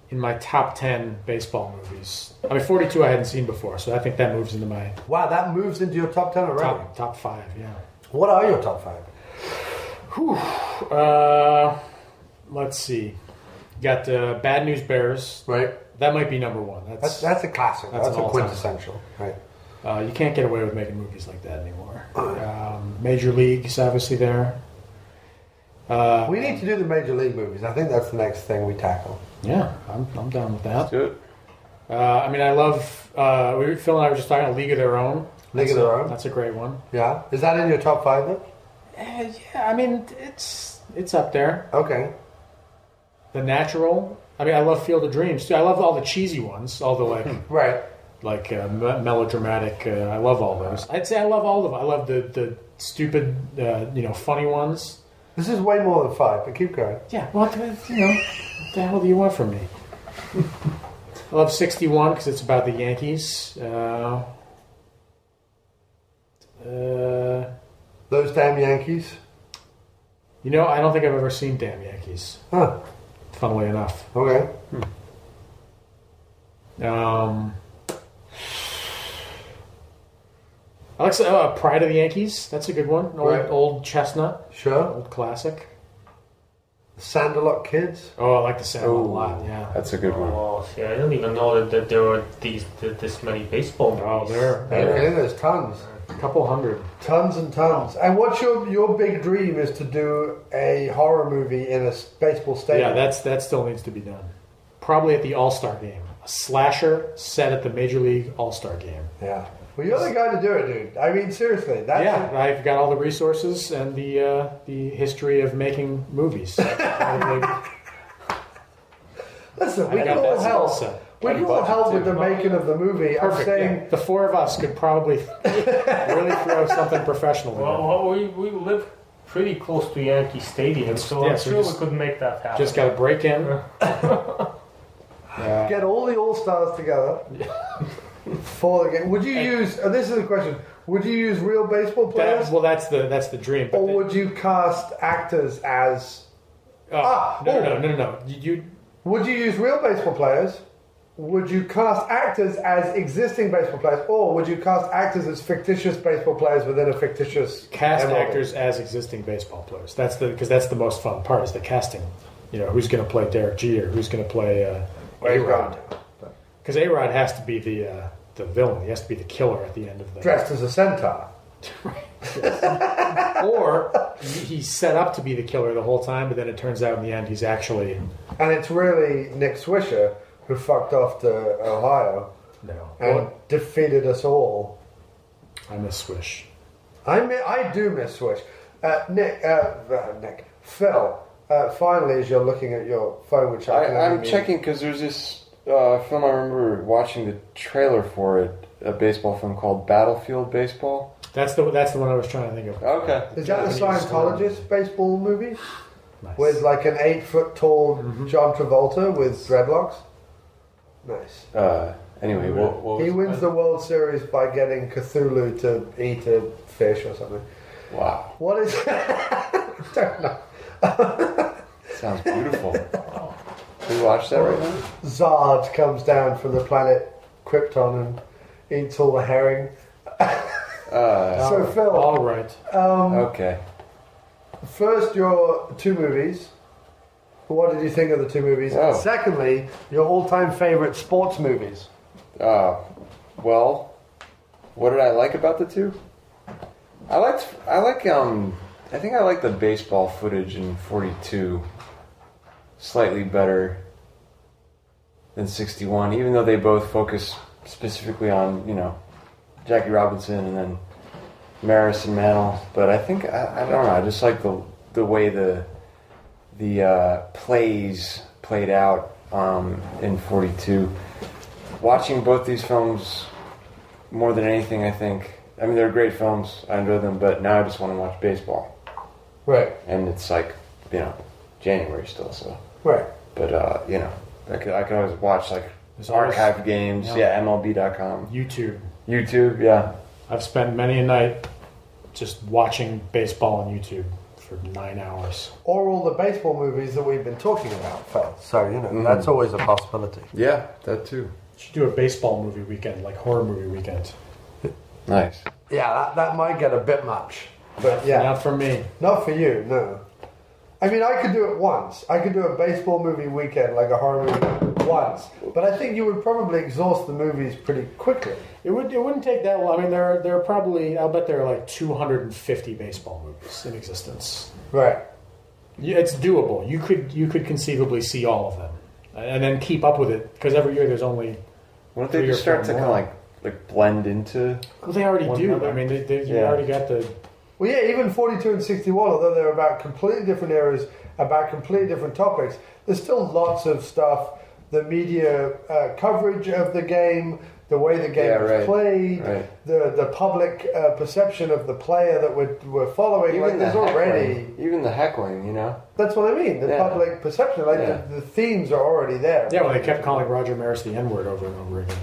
in my top 10 baseball movies. I mean, 42 I hadn't seen before, so I think that moves into my... Wow, that moves into your top 10 already? Top 5, yeah. What are your top 5? Whew. Let's see. You got Bad News Bears. Right. That might be number one. That's a classic. That's a quintessential. Right. You can't get away with making movies like that anymore. Major League is obviously there. We need to do the Major League movies. I think that's the next thing we tackle. Yeah, I'm down with that. Let's do it. I mean, I love. Phil and I were just talking about League of Their Own. League of Their Own. That's a great one. Yeah. Is that in your top 5 then? Yeah, I mean, it's up there. Okay. The Natural. I mean, I love Field of Dreams too. I love all the cheesy ones, all the right, like melodramatic. I love all those. I'd say I love all of them. I love the stupid, funny ones. This is way more than 5, but keep going. Yeah, what the hell do you want from me? I love 61 because it's about the Yankees. Those damn Yankees. I don't think I've ever seen Damn Yankees. Huh. Funnily enough. Okay. I like Pride of the Yankees. That's a good one. Old chestnut. Sure. Old classic. The Sandalot Kids. Oh, I like the Sandalot a lot. Yeah, that's a good one. Oh, see, I didn't even know that there were this many baseball movies. Oh, there. There's tons. A couple hundred. Tons and tons. And what's your big dream is to do a horror movie in a baseball stadium? Yeah, that still needs to be done. Probably at the All-Star Game. A slasher set at the Major League All-Star Game. Yeah. Well, you're the guy to do it, dude. I mean, seriously. I've got all the resources and the history of making movies. Listen, we can all help. We can all help with the making of the movie. Perfect. I'm saying the four of us could probably really throw something professional in. Well, we live pretty close to Yankee Stadium, so I'm sure we could make that happen. Just got to break in. Get all the All-Stars together for the game. Would you use? This is the question. Would you use real baseball players? That's the dream. Or would you cast actors as? No. Would you use real baseball players? Would you cast actors as existing baseball players, or would you cast actors as fictitious baseball players within a fictitious actors as existing baseball players? Because that's the most fun part is the casting. Who's going to play Derek Jeter? Who's going to play A-Rod? Because A-Rod has to be the villain. He has to be the killer at the end of the dressed as a centaur. Or he's set up to be the killer the whole time, but then it turns out in the end he's actually. And it's really Nick Swisher who fucked off to Ohio and defeated us all. I miss Swish. I do miss Swish. Nick, Phil, finally, as you're looking at your phone, which I'm checking because there's this film I remember watching the trailer for it, a baseball film called Battlefield Baseball. That's the one I was trying to think of. Okay. Is that the Scientologist baseball movie? Nice. With like an 8-foot tall John Travolta with dreadlocks? Nice. Anyway, he wins the World Series by getting Cthulhu to eat a fish or something. Wow. What is I don't know. Sounds beautiful. Can we watch that right now? Zard comes down from the planet Krypton and eats all the herring. So Phil, all right. Okay. First, your 2 movies. What did you think of the 2 movies? Oh. And secondly, your all-time favorite sports movies. Well, what did I like about the 2? I think I like the baseball footage in 42 slightly better than 61, even though they both focus specifically on, Jackie Robinson and then Maris and Mantle. But I think, I don't know, I just like the way the plays played out in 42. Watching both these films more than anything, I think, they're great films, I enjoy them, but now I just want to watch baseball. Right. And it's like, January still, so. Right. But, I can always watch archive games, MLB.com. YouTube, yeah. I've spent many a night just watching baseball on YouTube for 9 hours. Or all the baseball movies that we've been talking about, Phil. So, that's always a possibility. Yeah, that too. You should do a baseball movie weekend, like horror movie weekend. Nice. Yeah, that might get a bit much. But yeah. Not for me. Not for you, no. I mean, I could do it once. I could do a baseball movie weekend, like a horror movie, once. But I think you would probably exhaust the movies pretty quickly. It wouldn't take that long. I mean, there are probably, I'll bet there are like 250 baseball movies in existence. Right. It's doable. You could conceivably see all of them, and then keep up with it, because every year there's only. Wouldn't they just start to kind of like blend into? Well, they already do. Another? I mean, you already got the. Well, yeah, even 42 and 61, although they're about completely different eras, about completely different topics, there's still lots of stuff. The media coverage of the game, the way the game was played, the public perception of the player that we're following. Even like, there's already even the heckling, you know. That's what I mean. The public perception, the themes are already there. Yeah, well, they kept calling Roger Maris the N-word over and over again.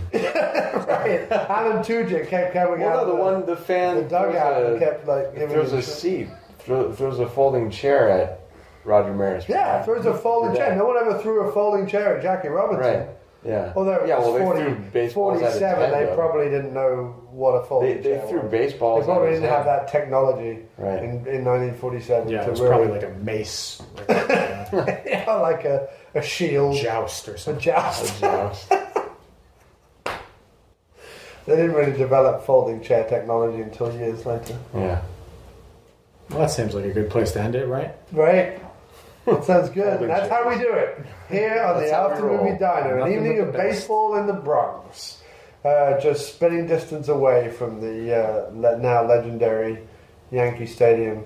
Right. Alan Tudyk kept coming out. The fan dugout and kept like giving throws a seat, throws a folding chair at Roger Maris. Yeah, throws a folding chair. No one ever threw a folding chair at Jackie Robinson. Right. Yeah. Although it was they threw baseballs 47, at they probably didn't know what a folding chair was. They threw baseballs. They probably didn't have that technology in 1947. Yeah, it was probably like a mace. Yeah, like a shield. Joust or something. A joust. They didn't really develop folding chair technology until years later. Yeah. Well, that seems like a good place to end it, right? Right. That sounds good. That's how we do it. Here on the After Movie Diner, an evening of baseball in the Bronx. Just spitting distance away from the now legendary Yankee Stadium,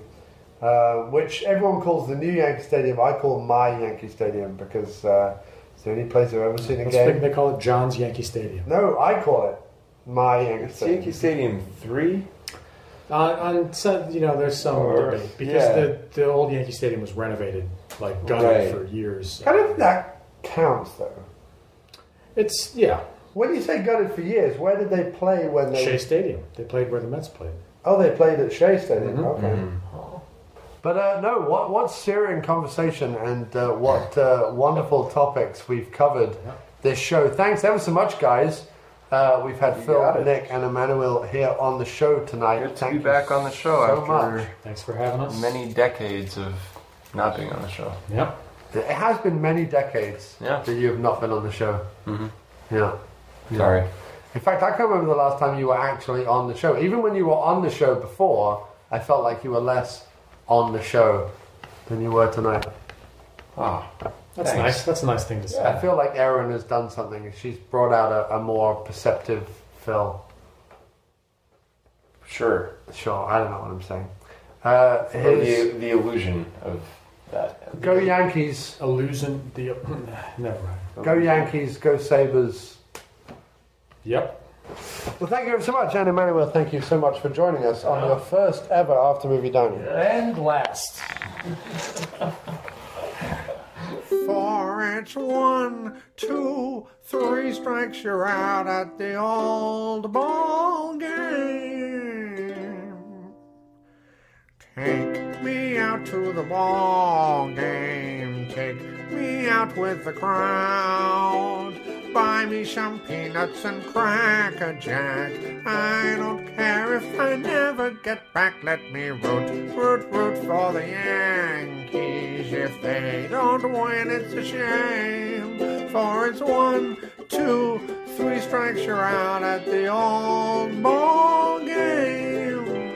which everyone calls the new Yankee Stadium. I call my Yankee Stadium because it's the only place I've ever seen a game. They call it John's Yankee Stadium. No, I call it my Yankee Stadium. Yankee Stadium 3? On some, there's some debate because the old Yankee Stadium was renovated, like gutted for years. I don't think that counts though. It's When you say gutted for years, where did they play when they? Shea Stadium. They played where the Mets played. Oh, they played at Shea Stadium. Mm-hmm. Okay. Mm-hmm. But no, what searing conversation and what wonderful topics we've covered this show. Thanks ever so much, guys. We've had Phil, Nick, and Emmanouil here on the show tonight. Good to be back on the show so after much. Thanks for having us. Many decades of not being on the show. Yep. It has been many decades that you have not been on the show. Mm-hmm. Yeah. Sorry. In fact, I can't remember the last time you were actually on the show. Even when you were on the show before, I felt like you were less on the show than you were tonight. That's nice. That's a nice thing to say. I feel like Erin has done something. She's brought out a more perceptive Phil. Sure. I don't know what I'm saying. The illusion of that. Go Yankees. Illusion. Never mind. Go Yankees. Go Sabres. Yep. Well, thank you so much, and Emmanouil, thank you so much for joining us on your first ever After Movie Diner. And last. For it's 1, 2, 3 strikes, you're out at the old ball game. Take me out to the ball game. Take me out with the crowd. Buy me some peanuts and Cracker Jack. I don't care if I never get back. Let me root for the Yankees. If they don't win, it's a shame. For it's 1, 2, 3 strikes, you're out at the old ball game.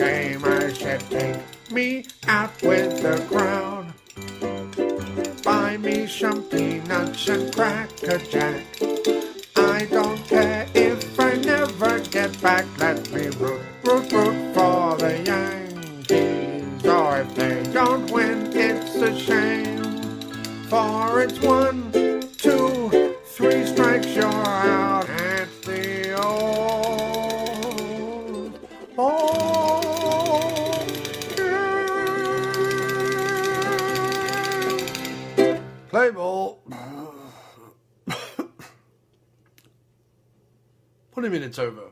game. I said, take me out with the crowd. Buy me some peanuts and Cracker Jack. I don't care if I never get back. Let me root, root, root for the Yankees. Or if they don't win, it's a shame. For it's 1, 2, 3 strikes, you're out. It's the old game. Play ball. What do you mean it's over?